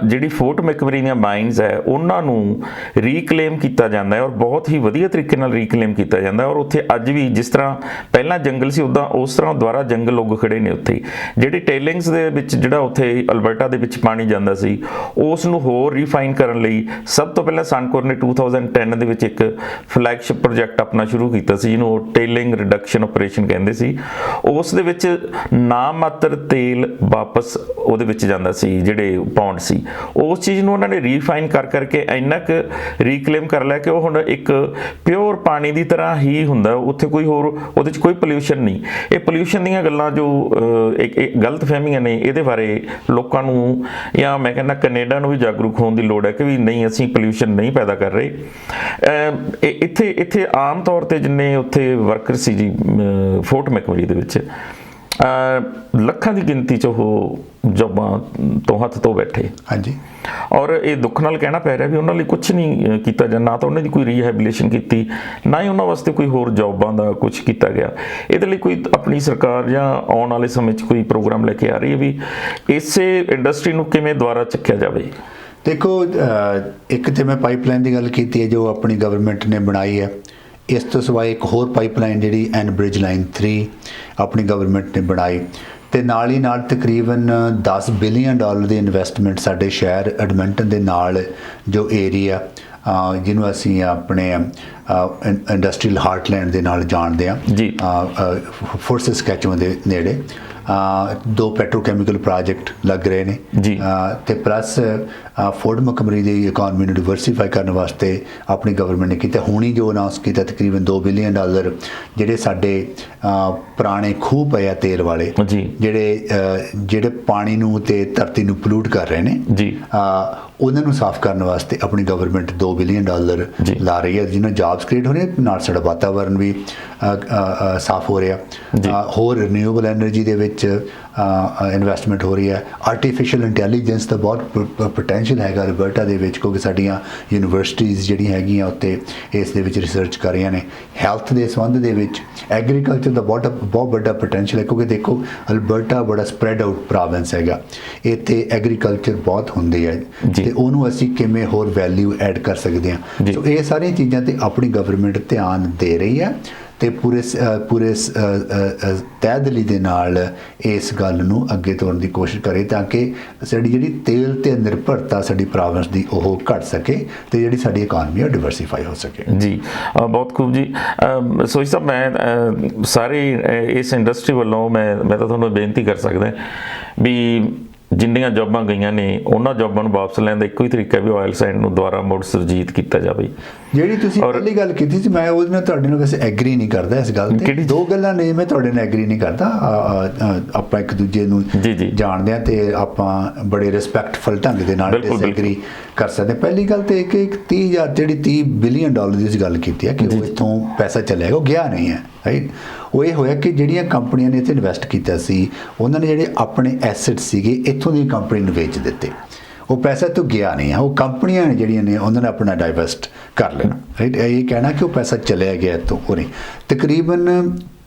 Speaker 2: ਜਿਹੜੀ ਫੋਰਟ ਮੈਕਮਰੀ ਦੀਆਂ ਮਾਈਨਸ ਹੈ, ਉਹਨਾਂ ਨੂੰ ਰੀਕਲੇਮ ਕੀਤਾ ਜਾਂਦਾ ਹੈ, ਔਰ ਬਹੁਤ ਹੀ ਵਧੀਆ ਤਰੀਕੇ ਨਾਲ ਰੀਕਲੇਮ ਕੀਤਾ ਜਾਂਦਾ ਹੈ। ਔਰ ਉੱਥੇ ਅੱਜ ਵੀ ਜਿਸ ਤਰ੍ਹਾਂ ਪਹਿਲਾਂ ਜੰਗਲ ਸੀ ਉੱਦਾਂ ਉਸ ਤਰ੍ਹਾਂ ਦੁਬਾਰਾ ਜੰਗਲ ਉੱਗ ਖੜੇ ਨੇ ਉੱਥੇ। ਜਿਹੜੇ ਟੇਲਿੰਗਸ ਦੇ ਵਿੱਚ ਜਿਹੜਾ ਉੱਥੇ ਅਲਬਰਟਾ ਦੇ ਵਿੱਚ ਪਾਣੀ ਜਾਂਦਾ ਸੀ, ਉਸ ਨੂੰ ਹੋਰ ਰੀਫਾਈਨ ਕਰਨ ਲਈ ਸਭ ਤੋਂ ਪਹਿਲਾਂ ਸਨਕੋਰ ਨੇ 2010 ਦੇ ਵਿੱਚ ਇੱਕ ਫਲੈਗਸ਼ਿਪ ਪ੍ਰੋਜੈਕਟ ਆਪਣਾ ਸ਼ੁਰੂ ਕੀਤਾ ਸੀ, ਜਿਹਨੂੰ ਉਹ ਟੇਲਿੰਗ ਰਿਡਕਸ਼ਨ ਆਪਰੇਸ਼ਨ ਕਹਿੰਦੇ ਸੀ। ਉਸ ਦੇ ਵਿੱਚ ਨਾ ਮਾਤਰ ਤੇਲ ਵਾਪਸ ਉਹਦੇ ਵਿੱਚ ਜਾਂਦਾ ਸੀ, ਜਿਹੜੇ ਪੌਂਡ ਸੀ, ਉਸ ਚੀਜ਼ ਨੂੰ ਉਹਨਾਂ ਨੇ ਰੀਫਾਈਨ ਕਰ ਕਰਕੇ ਇੰਨਾ ਕੁ ਰੀਕਲੇਮ ਕਰ ਲਿਆ ਕਿ ਉਹ ਹੁਣ ਇੱਕ ਪਿਓਰ ਪਾਣੀ ਦੀ ਤਰ੍ਹਾਂ ਹੀ ਹੁੰਦਾ, ਉੱਥੇ ਕੋਈ ਹੋਰ ਉਹਦੇ 'ਚ ਕੋਈ ਪੋਲਿਊਸ਼ਨ ਨਹੀਂ। ਇਹ ਪੋਲਿਊਸ਼ਨ ਦੀਆਂ ਗੱਲਾਂ ਜੋ ਇੱਕ ਗਲਤ ਫਹਿਮੀਆਂ ਨੇ, ਇਹਦੇ ਬਾਰੇ ਲੋਕਾਂ ਨੂੰ, ਜਾਂ ਮੈਂ ਕਹਿੰਦਾ ਕੈਨੇਡਾ ਨੂੰ ਵੀ ਜਾਗਰੂਕ ਹੋਣ ਦੀ ਲੋੜ ਹੈ ਕਿ ਵੀ ਨਹੀਂ, ਅਸੀਂ ਪੋਲਿਊਸ਼ਨ ਨਹੀਂ ਪੈਦਾ ਕਰ ਰਹੇ। ਇੱਥੇ ਆਮ ਤੌਰ ਤੇ ਜਿੰਨੇ ਉੱਥੇ ਵਰਕਰ ਸੀ ਜੀ ਫੋਰਟ ਮੈਕਮਰੀ ਦੇ ਵਿੱਚ, ਲੱਖਾਂ ਦੀ ਗਿਣਤੀ 'ਚ ਉਹ ਜੋਬਾਂ ਤੋਂ ਹੱਥ ਧੋ ਬੈਠੇ। ਹਾਂਜੀ, ਔਰ ਇਹ ਦੁੱਖ ਨਾਲ ਕਹਿਣਾ ਪੈ ਰਿਹਾ ਵੀ ਉਹਨਾਂ ਲਈ ਕੁਛ ਨਹੀਂ ਕੀਤਾ ਜਾਂਦਾ, ਨਾ ਤਾਂ ਉਹਨਾਂ ਦੀ ਕੋਈ ਰੀਹੈਬਿਲਿਟੇਸ਼ਨ ਕੀਤੀ, ਨਾ ਹੀ ਉਹਨਾਂ ਵਾਸਤੇ ਕੋਈ ਹੋਰ ਜੋਬਾਂ ਦਾ ਕੁਛ ਕੀਤਾ ਗਿਆ। ਇਹਦੇ ਲਈ ਕੋਈ ਆਪਣੀ ਸਰਕਾਰ ਜਾਂ ਆਉਣ ਵਾਲੇ ਸਮੇਂ 'ਚ ਕੋਈ ਪ੍ਰੋਗਰਾਮ ਲੈ ਕੇ ਆ ਰਹੀ ਹੈ ਵੀ ਇਸੇ ਇੰਡਸਟਰੀ ਨੂੰ ਕਿਵੇਂ ਦੁਬਾਰਾ ਚੱਕਿਆ ਜਾਵੇ? ਦੇਖੋ, ਇੱਕ ਤੇ ਮੈਂ ਪਾਈਪਲਾਈਨ ਦੀ ਗੱਲ ਕੀਤੀ ਹੈ ਜੋ ਆਪਣੀ ਗਵਰਨਮੈਂਟ ਨੇ ਬਣਾਈ ਹੈ। ਇਸ ਤੋਂ ਸਿਵਾਏ ਇੱਕ ਹੋਰ ਪਾਈਪਲਾਈਨ ਜਿਹੜੀ ਐਨਬ੍ਰਿਜ ਲਾਈਨ 3 ਆਪਣੀ ਗਵਰਨਮੈਂਟ ਨੇ ਬਣਾਈ, ਤੇ ਨਾਲ ਹੀ ਨਾਲ ਤਕਰੀਬਨ $10 ਬਿਲੀਅਨ ਦੀ ਇਨਵੈਸਟਮੈਂਟ ਸਾਡੇ ਸ਼ਹਿਰ ਐਡਮਿੰਟਨ ਦੇ ਨਾਲ ਜੋ ਏਰੀਆ ਜਿਹਨੂੰ ਅਸੀਂ ਆਪਣੇ ਇੰਡਸਟਰੀਅਲ ਹਾਰਟਲੈਂਡ ਦੇ ਨਾਲ ਜਾਣਦੇ ਆ
Speaker 1: ਜੀ।
Speaker 2: ਫੋਰਟ ਸੈਸਕੈਚੁਅਨ ਦੇ ਨੇੜੇ 2 ਪੈਟਰੋਕੈਮੀਕਲ ਪ੍ਰੋਜੈਕਟ ਲੱਗ ਰਹੇ ਨੇ
Speaker 1: ਜੀ।
Speaker 2: ਤੇ ਪਲੱਸ ਫੋਰਟ ਮਕਮਰੀ ਦੀ ਇਕਨੋਮੀ ਨੂੰ ਡਿਵਰਸੀਫਾਈ ਕਰਨ ਵਾਸਤੇ ਆਪਣੀ ਗਵਰਨਮੈਂਟ ਨੇ ਕੀਤਾ, ਹੁਣੀ ਜੋ ਅਨਾਉਂਸ ਕੀਤਾ ਤਕਰੀਬਨ $2 ਬਿਲੀਅਨ ਜਿਹੜੇ ਸਾਡੇ ਪੁਰਾਣੇ ਖੂਹ ਪਏ ਆ ਤੇਲ ਵਾਲੇ,
Speaker 1: ਜੀ।
Speaker 2: ਜਿਹੜੇ ਪਾਣੀ ਨੂੰ ਤੇ ਧਰਤੀ ਨੂੰ ਪੋਲੂਟ ਕਰ ਰਹੇ ਨੇ
Speaker 1: ਜੀ।
Speaker 2: ਉਹਨਾਂ ਨੂੰ ਸਾਫ਼ ਕਰਨ ਵਾਸਤੇ ਆਪਣੀ ਗਵਰਨਮੈਂਟ $2 ਬਿਲੀਅਨ ਲਾ ਰਹੀ ਹੈ, ਜਿਹਨਾਂ ਜੌਬਸ ਕ੍ਰੀਏਟ ਹੋ ਰਹੇ, ਨਾਲ ਸਾਡਾ ਵਾਤਾਵਰਨ ਵੀ ਸਾਫ਼ ਹੋ ਰਿਹਾ। ਹੋਰ ਰੀਨਿਊਏਬਲ ਐਨਰਜੀ ਦੇ ਵਿੱਚ ਇਨਵੈਸਟਮੈਂਟ ਹੋ ਰਹੀ ਹੈ। ਆਰਟੀਫਿਸ਼ੀਅਲ ਇੰਟੈਲੀਜੈਂਸ ਦਾ ਬਹੁਤ ਪੋਟੈਂਸ਼ੀਅਲ ਹੈਗਾ ਅਲਬਰਟਾ ਦੇ ਵਿੱਚ, ਕਿਉਂਕਿ ਸਾਡੀਆਂ ਯੂਨੀਵਰਸਿਟੀਜ਼ ਜਿਹੜੀਆਂ ਹੈਗੀਆਂ ਉੱਤੇ ਇਸ ਦੇ ਵਿੱਚ ਰਿਸਰਚ ਕਰ ਰਹੀਆਂ ਨੇ। ਹੈਲਥ ਦੇ ਸੰਬੰਧ ਦੇ ਵਿੱਚ ਐਗਰੀਕਲਚਰ ਦਾ ਬਹੁਤ ਵੱਡਾ ਪੋਟੈਂਸ਼ੀਅਲ ਹੈ, ਕਿਉਂਕਿ ਦੇਖੋ ਅਲਬਰਟਾ ਬੜਾ ਸਪਰੈਡ ਆਊਟ ਪ੍ਰੋਵਿੰਸ ਹੈਗਾ, ਇੱਥੇ ਐਗਰੀਕਲਚਰ ਬਹੁਤ ਹੁੰਦੀ ਹੈ ਤੇ ਉਹਨੂੰ ਅਸੀਂ ਕਿਵੇਂ ਹੋਰ ਵੈਲਿਊ ਐਡ ਕਰ ਸਕਦੇ ਹਾਂ। ਸੋ ਇਹ ਸਾਰੀਆਂ ਚੀਜ਼ਾਂ ਤੇ ਆਪਣੀ ਗਵਰਨਮੈਂਟ ਧਿਆਨ ਦੇ ਰਹੀ ਹੈ ਤੇ ਪੂਰੇ ਤਹਿਦਲੀ ਦੇ ਨਾਲ ਇਸ ਗੱਲ ਨੂੰ ਅੱਗੇ ਤੋਰਨ ਦੀ ਕੋਸ਼ਿਸ਼ ਕਰੇ, ਤਾਂ ਕਿ ਸਾਡੀ ਜਿਹੜੀ ਤੇਲ ਤੇ ਨਿਰਭਰਤਾ ਸਾਡੀ ਪ੍ਰੋਵਿੰਸ ਦੀ ਉਹ ਘਟ ਸਕੇ ਤੇ ਜਿਹੜੀ ਸਾਡੀ ਇਕਨੋਮੀ ਉਹ ਡਿਵਰਸੀਫਾਈ ਹੋ ਸਕੇ।
Speaker 1: ਜੀ, ਬਹੁਤ ਖੂਬ ਜੀ। ਸੋਈ ਸਾਹਿਬ, ਮੈਂ ਸਾਰੀ ਇਸ ਇੰਡਸਟਰੀ ਵੱਲੋਂ ਮੈਂ ਤਾਂ ਤੁਹਾਨੂੰ ਬੇਨਤੀ ਕਰ ਸਕਦਾ ਵੀ ਜਿੰਨੀਆਂ ਜੌਬਾਂ ਗਈਆਂ ਨੇ ਉਹਨਾਂ ਜੌਬਾਂ ਨੂੰ ਵਾਪਸ ਲੈਣ ਦਾ ਇੱਕੋ ਹੀ ਤਰੀਕਾ ਵੀ ਆਇਲ ਸੈਂਡ ਨੂੰ ਦੁਬਾਰਾ ਮੁੜ ਸੁਰਜੀਤ ਕੀਤਾ ਜਾਵੇ।
Speaker 2: ਜਿਹੜੀ ਤੁਸੀਂ ਪਹਿਲੀ ਗੱਲ ਕੀਤੀ ਸੀ, ਮੈਂ ਉਹਦੇ ਨਾਲ ਤੁਹਾਡੇ ਨਾਲ ਵੈਸੇ ਐਗਰੀ ਨਹੀਂ ਕਰਦਾ ਇਸ ਗੱਲ ਤੇ। ਦੋ ਗੱਲਾਂ ਨੇ ਮੈਂ ਤੁਹਾਡੇ ਨਾਲ ਐਗਰੀ ਨਹੀਂ ਕਰਦਾ। ਆਪਾਂ ਇੱਕ ਦੂਜੇ ਨੂੰ ਜਾਣਦੇ ਹਾਂ ਤੇ ਆਪਾਂ ਬੜੇ ਰਿਸਪੈਕਟਫੁਲ ਢੰਗ ਦੇ ਨਾਲ ਡਿਸਐਗਰੀ ਕਰ ਸਕਦੇ। ਪਹਿਲੀ ਗੱਲ ਤੇ ਇੱਕ 30,000 ਜਿਹੜੀ $30 ਬਿਲੀਅਨ ਦੀ ਗੱਲ ਕੀਤੀ ਹੈ ਕਿ ਉਹ ਇੱਥੋਂ ਪੈਸਾ ਚੱਲਿਆ, ਉਹ ਗਿਆ ਨਹੀਂ ਹੈ, ਰਾਈਟ। ਉਹ ਇਹ ਹੋਇਆ ਕਿ ਜਿਹੜੀਆਂ ਕੰਪਨੀਆਂ ਨੇ ਇੱਥੇ ਇਨਵੈਸਟ ਕੀਤਾ ਸੀ, ਉਹਨਾਂ ਨੇ ਜਿਹੜੇ ਆਪਣੇ ਐਸੈਟ ਸੀਗੇ ਇੱਥੋਂ ਦੀ ਕੰਪਨੀ ਨੂੰ ਵੇਚ ਦਿੱਤੇ। ਉਹ ਪੈਸਾ ਤੋਂ ਗਿਆ ਨਹੀਂ ਹੈ, ਉਹ ਕੰਪਨੀਆਂ ਨੇ ਜਿਹੜੀਆਂ ਨੇ ਉਹਨਾਂ ਨੇ ਆਪਣਾ ਡਾਈਵੈਸਟ ਕਰ ਲੈਣਾ, ਰਾਈਟ। ਇਹ ਕਹਿਣਾ ਕਿ ਉਹ ਪੈਸਾ ਚਲਿਆ ਗਿਆ ਇੱਥੋਂ, ਉਹ ਨਹੀਂ। ਤਕਰੀਬਨ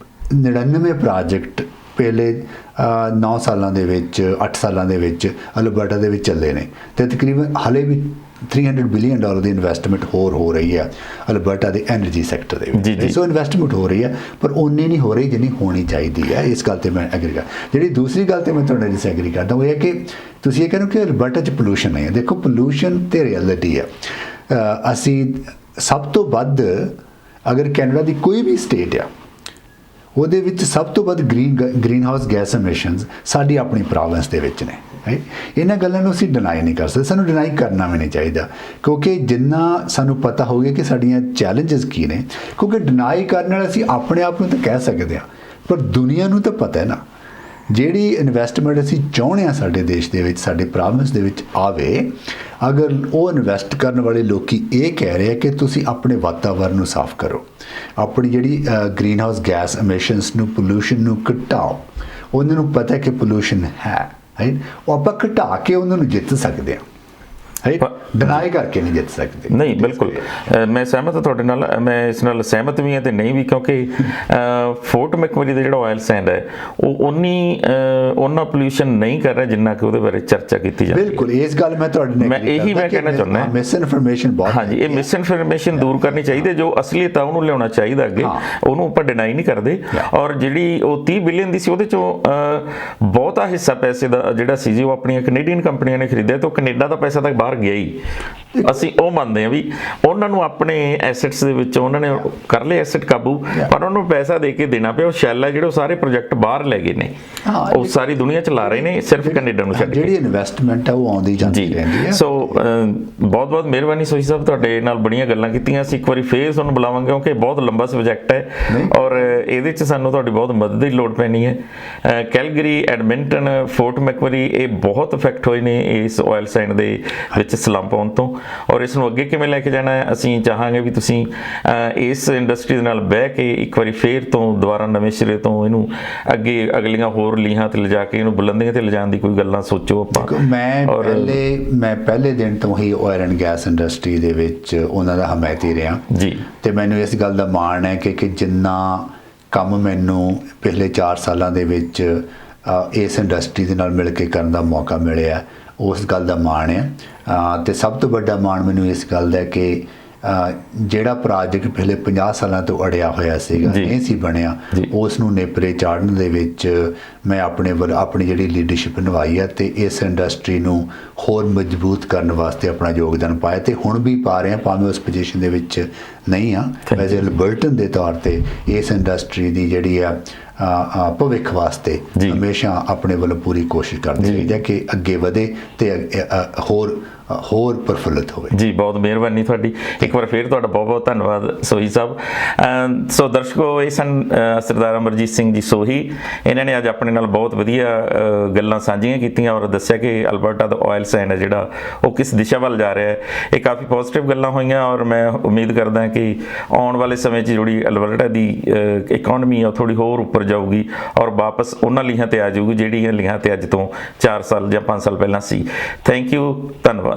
Speaker 2: 99 ਪ੍ਰੋਜੈਕਟ ਪਹਿਲੇ 9 ਸਾਲਾਂ ਦੇ ਵਿੱਚ 8 ਸਾਲਾਂ ਦੇ ਵਿੱਚ ਅਲਬਰਟਾ ਦੇ ਵਿੱਚ ਚੱਲੇ ਨੇ ਤੇ ਤਕਰੀਬਨ ਹਾਲੇ ਵੀ $300 ਬਿਲੀਅਨ ਦੀ ਇਨਵੈਸਟਮੈਂਟ ਹੋ ਰਹੀ ਹੈ ਅਲਬਰਟਾ ਦੇ ਐਨਰਜੀ ਸੈਕਟਰ ਦੇ ਵਿੱਚ। ਸੋ ਇਨਵੈਸਟਮੈਂਟ ਹੋ ਰਹੀ ਹੈ, ਪਰ ਓਨੀ ਨਹੀਂ ਹੋ ਰਹੀ ਜਿੰਨੀ ਹੋਣੀ ਚਾਹੀਦੀ ਹੈ। ਇਸ ਗੱਲ ਤੇ ਮੈਂ ਐਗਰੀ ਕਰ। ਜਿਹੜੀ ਦੂਸਰੀ ਗੱਲ ਤੇ ਮੈਂ ਤੁਹਾਡੇ ਨਾਲ ਐਗਰੀ ਕਰਦਾ ਉਹ ਇਹ ਹੈ ਕਿ ਤੁਸੀਂ ਇਹ ਕਹਿੰਦੇ ਕਿ ਅਲਬਰਟਾ 'ਚ ਪੋਲੂਸ਼ਨ ਨਹੀਂ ਹੈ। ਦੇਖੋ, ਪੋਲੂਸ਼ਨ ਤੇ ਰਿਐਲਿਟੀ ਹੈ। ਅਸੀਂ ਸਭ ਤੋਂ ਵੱਧ ਅਗਰ ਕੈਨੇਡਾ ਦੀ ਕੋਈ ਵੀ ਸਟੇਟ ਆ, ਉਹਦੇ ਵਿੱਚ ਸਭ ਤੋਂ ਵੱਧ ਗ੍ਰੀਨ ਹਾਊਸ ਗੈਸ ਐਮਿਸ਼ਨਸ ਸਾਡੀ ਆਪਣੀ ਪ੍ਰੋਵਿੰਸ ਦੇ ਵਿੱਚ ਨੇ, ਰਾਈਟ। ਇਹਨਾਂ ਗੱਲਾਂ ਨੂੰ ਅਸੀਂ ਡਿਨਾਈ ਨਹੀਂ ਕਰ ਸਕਦੇ, ਸਾਨੂੰ ਡਿਨਾਈ ਕਰਨਾ ਵੀ ਨਹੀਂ ਚਾਹੀਦਾ, ਕਿਉਂਕਿ ਜਿੰਨਾ ਸਾਨੂੰ ਪਤਾ ਹੋਵੇ ਕਿ ਸਾਡੀਆਂ ਚੈਲੰਜਸ ਕੀ ਨੇ, ਕਿਉਂਕਿ ਡਿਨਾਈ ਕਰਨ ਨਾਲ ਅਸੀਂ ਆਪਣੇ ਆਪ ਨੂੰ ਤਾਂ ਕਹਿ ਸਕਦੇ ਹਾਂ, ਪਰ ਦੁਨੀਆ ਨੂੰ ਤਾਂ ਪਤਾ ਹੈ ਨਾ। ਜਿਹੜੀ ਇਨਵੈਸਟਮੈਂਟ ਅਸੀਂ ਚਾਹੁੰਦੇ ਹਾਂ ਸਾਡੇ ਦੇਸ਼ ਦੇ ਵਿੱਚ, ਸਾਡੇ ਪ੍ਰੋਵਿੰਸ ਦੇ ਵਿੱਚ ਆਵੇ, ਅਗਰ ਉਹ ਇਨਵੈਸਟ ਕਰਨ ਵਾਲੇ ਲੋਕੀ ਇਹ ਕਹਿ ਰਹੇ ਆ ਕਿ ਤੁਸੀਂ ਆਪਣੇ ਵਾਤਾਵਰਨ ਨੂੰ ਸਾਫ਼ ਕਰੋ, ਆਪਣੀ ਜਿਹੜੀ ਗ੍ਰੀਨ ਹਾਊਸ ਗੈਸ ਐਮਿਸ਼ਨਸ ਨੂੰ, ਪੋਲੂਸ਼ਨ ਨੂੰ ਘਟਾਓ, ਉਹਨਾਂ ਨੂੰ ਪਤਾ ਕਿ ਪੋਲੂਸ਼ਨ ਹੈ, ਰਾਈਟ। ਉਹ ਆਪਾਂ ਘਟਾ ਕੇ ਉਹਨਾਂ ਨੂੰ ਜਿੱਤ ਸਕਦੇ ਹਾਂ, ਰਾਈਟ। ਡਿਨਾਈ ਕਰਕੇ ਨਹੀਂ ਜਿੱਤ ਸਕਦੇ।
Speaker 1: ਨਹੀਂ, ਬਿਲਕੁਲ ਮੈਂ ਸਹਿਮਤ ਹਾਂ ਤੁਹਾਡੇ ਨਾਲ। ਮੈਂ ਇਸ ਨਾਲ ਸਹਿਮਤ ਵੀ ਹਾਂ ਤੇ ਨਹੀਂ ਵੀ, ਕਿਉਂਕਿ ਫੋਰਟ ਮੈਕਮਰੀ ਦਾ ਜਿਹੜਾ ਆਇਲ ਸੈਂਡ ਹੈ ਉਹ ਉਹਨਾਂ ਪੋਲੂਸ਼ਨ ਨਹੀਂ ਕਰ ਰਿਹਾ ਜਿੰਨਾ ਕਿ ਉਹਦੇ ਬਾਰੇ ਚਰਚਾ ਕੀਤੀ ਜਾਂਦੀ ਹੈ।
Speaker 2: ਬਿਲਕੁਲ, ਇਸ ਗੱਲ ਮੈਂ ਤੁਹਾਡੇ ਨਾਲ
Speaker 1: ਮੈਂ ਕਹਿਣਾ ਚਾਹੁੰਦਾ ਹਾਂ,
Speaker 2: ਮਿਸ ਇਨਫੋਰਮੇਸ਼ਨ ਬਹੁਤ।
Speaker 1: ਹਾਂਜੀ, ਇਹ ਮਿਸ ਇਨਫੋਰਮੇਸ਼ਨ ਦੂਰ ਕਰਨੀ ਚਾਹੀਦੀ। ਜੋ ਅਸਲੀਅਤ ਆ ਉਹਨੂੰ ਲਿਆਉਣਾ ਚਾਹੀਦਾ ਅੱਗੇ, ਉਹਨੂੰ ਆਪਾਂ ਡਿਨਾਈ ਨਹੀਂ ਕਰਦੇ। ਔਰ ਜਿਹੜੀ ਉਹ 30 ਬਿਲੀਅਨ ਦੀ ਸੀ, ਉਹਦੇ ਚੋਂ ਬਹੁਤਾ ਹਿੱਸਾ ਪੈਸੇ ਦਾ ਜਿਹੜਾ ਸੀ ਜੀ ਉਹ ਆਪਣੀਆਂ ਕੈਨੇਡੀਅਨ ਕੰਪਨੀਆਂ ਨੇ ਖਰੀਦਿਆ ਤੇ ਉਹ ਕੈਨੇਡਾ ਦਾ ਪੈਸਾ ਤਾਂ ਬਾਹਰ ਗਿਆ ਹੀ। ਅਸੀਂ ਉਹ ਮੰਨਦੇ ਹਾਂ ਵੀ ਉਹਨਾਂ ਨੂੰ ਆਪਣੇ ਐਸੈਟਸ ਦੇ ਵਿੱਚ ਉਹਨਾਂ ਨੇ ਕਰ ਲਏ ਐਸੈਟ ਕਾਬੂ, ਪਰ ਉਹਨਾਂ ਨੂੰ ਪੈਸਾ ਦੇ ਕੇ ਦੇਣਾ ਪਿਆ। ਉਹ ਸ਼ੈਲ ਹੈ ਜਿਹੜੇ ਉਹ ਸਾਰੇ ਪ੍ਰੋਜੈਕਟ ਬਾਹਰ ਲੈ ਗਏ ਨੇ, ਉਹ ਸਾਰੀ ਦੁਨੀਆ ਚ ਲਾ ਰਹੇ ਨੇ, ਸਿਰਫ ਕੈਨੇਡਾ ਨੂੰ ਛੱਡ ਕੇ।
Speaker 2: ਜਿਹੜੀ ਇਨਵੈਸਟਮੈਂਟ ਹੈ ਉਹ ਆਉਂਦੀ ਜਾਂਦੀ ਰਹਿੰਦੀ ਹੈ।
Speaker 1: ਸੋ ਬਹੁਤ ਬਹੁਤ ਮਿਹਰਬਾਨੀ ਸੋਹੀ ਸਾਹਿਬ, ਤੁਹਾਡੇ ਨਾਲ ਬੜੀਆਂ ਗੱਲਾਂ ਕੀਤੀਆਂ। ਅਸੀਂ ਇੱਕ ਵਾਰੀ ਫੇਰ ਤੁਹਾਨੂੰ ਬੁਲਾਵਾਂਗੇ ਕਿਉਂਕਿ ਬਹੁਤ ਲੰਬਾ ਸਬਜੈਕਟ ਹੈ ਔਰ ਇਹਦੇ ਚ ਸਾਨੂੰ ਤੁਹਾਡੀ ਬਹੁਤ ਮਦਦ ਦੀ ਲੋੜ ਪੈਣੀ ਹੈ। ਕੈਲਗਰੀ, ਐਡਮਿੰਟਨ, ਫੋਰਟ ਮੈਕਮਰੀ ਇਹ ਬਹੁਤ ਇਫੈਕਟ ਹੋਏ ਨੇ ਇਸ ਆਇਲ ਸੈਂਡ ਦੇ ਵਿੱਚ ਸਲੰਪ ਆਉਣ ਤੋਂ, ਔਰ ਇਸ ਨੂੰ ਅੱਗੇ ਕਿਵੇਂ ਲੈ ਕੇ ਜਾਣਾ ਹੈ ਅਸੀਂ ਚਾਹਾਂਗੇ ਵੀ ਤੁਸੀਂ ਇਸ ਇੰਡਸਟਰੀ ਦੇ ਨਾਲ ਬਹਿ ਕੇ ਇੱਕ ਵਾਰੀ ਫੇਰ ਤੋਂ ਦੁਬਾਰਾ ਨਵੇਂ ਸਿਰੇ ਤੋਂ ਇਹਨੂੰ ਅੱਗੇ ਅਗਲੀਆਂ ਹੋਰ ਲੀਹਾਂ ਤੇ ਲਿਜਾ ਕੇ ਇਹਨੂੰ ਬੁਲੰਦੀਆਂ ਤੇ ਲਿਜਾਣ ਦੀ ਕੋਈ ਗੱਲਾਂ ਸੋਚੋ ਆਪਾਂ।
Speaker 2: ਮੈਂ ਪਹਿਲੇ ਦਿਨ ਤੋਂ ਹੀ ਆਇਲ ਐਂਡ ਗੈਸ ਇੰਡਸਟਰੀ ਦੇ ਵਿੱਚ ਉਹਨਾਂ ਦਾ ਹਮਾਇਤੀ ਰਿਹਾ
Speaker 1: ਜੀ, ਤੇ
Speaker 2: ਮੈਨੂੰ ਇਸ ਗੱਲ ਦਾ ਮਾਣ ਹੈ ਕਿ ਜਿੰਨਾ ਕੰਮ ਮੈਨੂੰ ਪਿਛਲੇ 4 ਸਾਲਾਂ ਦੇ ਵਿੱਚ ਇਸ ਇੰਡਸਟਰੀ ਦੇ ਨਾਲ ਮਿਲ ਕੇ ਕਰਨ ਦਾ ਮੌਕਾ ਮਿਲਿਆ, ਉਸ ਗੱਲ ਦਾ ਮਾਣ ਹੈ। ਤੇ ਸਭ ਤੋਂ ਵੱਡਾ ਮਾਣ ਮੈਨੂੰ ਇਸ ਗੱਲ ਦਾ ਕਿ ਜਿਹੜਾ ਪ੍ਰੋਜੈਕਟ ਪਹਿਲੇ 50 ਸਾਲਾਂ ਤੋਂ ਅੜਿਆ ਹੋਇਆ ਸੀਗਾ
Speaker 1: ਜੀ।
Speaker 2: ਨਹੀਂ ਸੀ ਬਣਿਆ,
Speaker 1: ਜੀ।
Speaker 2: ਉਸ ਨੂੰ ਨੇਪਰੇ ਚਾੜਨ ਦੇ ਵਿੱਚ ਮੈਂ ਆਪਣੀ ਜਿਹੜੀ ਲੀਡਰਸ਼ਿਪ ਨਿਭਾਈ ਹੈ ਤੇ ਇਸ ਇੰਡਸਟਰੀ ਨੂੰ ਹੋਰ ਮਜ਼ਬੂਤ ਕਰਨ ਵਾਸਤੇ ਆਪਣਾ ਯੋਗਦਾਨ ਪਾਇਆ ਤੇ ਹੁਣ ਵੀ ਪਾ ਰਹੇ ਹਾਂ, ਭਾਵੇਂ ਉਸ ਪੋਜੀਸ਼ਨ ਦੇ ਵਿੱਚ ਨਹੀਂ ਆ। ਵੈਸੇ ਲਿਬਰਟਨ ਦੇ ਤੌਰ ਤੇ ਇਸ ਇੰਡਸਟਰੀ ਦੀ ਜਿਹੜੀ ਆ ਭਵਿੱਖ ਵਾਸਤੇ
Speaker 1: ਜੀ।
Speaker 2: ਹਮੇਸ਼ਾ ਆਪਣੇ ਵੱਲੋਂ ਪੂਰੀ ਕੋਸ਼ਿਸ਼ ਕਰਦੇ ਰਹੀਦਾ ਕਿ ਅੱਗੇ ਵਧੇ ਤੇ ਹੋਰ ਪ੍ਰਫੁੱਲਤ ਹੋਵੇ।
Speaker 1: ਜੀ, ਬਹੁਤ ਮਿਹਰਬਾਨੀ ਤੁਹਾਡੀ। ਇੱਕ ਵਾਰ ਫਿਰ ਤੁਹਾਡਾ ਬਹੁਤ ਬਹੁਤ ਧੰਨਵਾਦ ਸੋਹੀ ਸਾਹਿਬ। ਸੋ ਦਰਸ਼ਕੋ, ਇਹ ਸਨ ਸਰਦਾਰ ਅਮਰਜੀਤ ਸਿੰਘ ਜੀ ਸੋਹੀ। ਇਹਨਾਂ ਨੇ ਅੱਜ ਆਪਣੇ ਨਾਲ ਬਹੁਤ ਵਧੀਆ ਗੱਲਾਂ ਸਾਂਝੀਆਂ ਕੀਤੀਆਂ ਔਰ ਦੱਸਿਆ ਕਿ ਅਲਬਰਟਾ ਦਾ ਆਇਲ ਸੈਂਡ ਹੈ ਜਿਹੜਾ ਉਹ ਕਿਸ ਦਿਸ਼ਾ ਵੱਲ ਜਾ ਰਿਹਾ ਹੈ। ਇਹ ਕਾਫੀ ਪੋਜ਼ਿਟਿਵ ਗੱਲਾਂ ਹੋਈਆਂ ਔਰ ਮੈਂ ਉਮੀਦ ਕਰਦਾ ਕਿ ਆਉਣ ਵਾਲੇ ਸਮੇਂ 'ਚ ਜਿਹੜੀ ਅਲਬਰਟਾ ਦੀ ਇਕਨੋਮੀ ਆ ਉਹ ਥੋੜੀ ਹੋਰ ਉੱਪਰ ਜਾਊਗੀ ਔਰ ਵਾਪਸ ਉਹਨਾਂ ਲੀਹਾਂ ਤੇ ਆ ਜਾਊਗੀ ਜਿਹੜੀਆਂ ਲੀਹਾਂ ਤੇ ਅੱਜ ਤੋਂ 4 ਸਾਲ ਜਾਂ 5 ਸਾਲ ਪਹਿਲਾਂ ਸੀ। ਥੈਂਕ ਯੂ, ਧੰਨਵਾਦ।